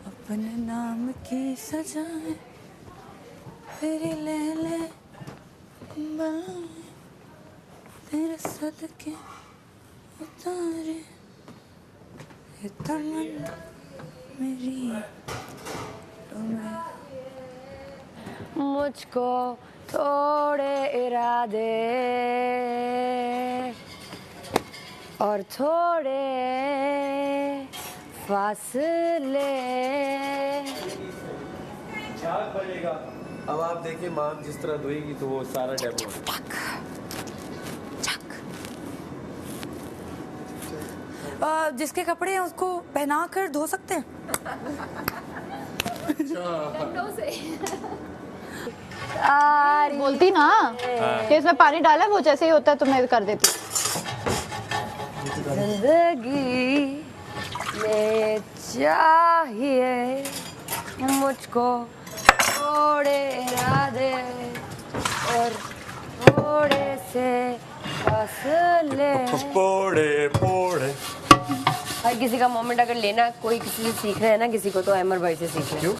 अपने नाम की सजाएं, तेरी ले तेरे सदके उतारे ये तमन्ना मेरी मुझको थोड़े इरादे और थोड़े फासले। झाग बनेगा। अब आप देखिए माम जिस तरह धोएगी तो वो सारा डेमो जिसके कपड़े हैं उसको पहना कर धो सकते हैं। बोलती ना कि इसमें पानी डाला, वो जैसे ही होता है तो मैं कर देती। जिंदगी में चाहिए मुझको थोड़े इरादे और थोड़े से फासले। पोड़े हर किसी का मोमेंट अगर लेना, कोई किसी से सीख रहा है ना किसी को, तो अमर भाई से सीख ले।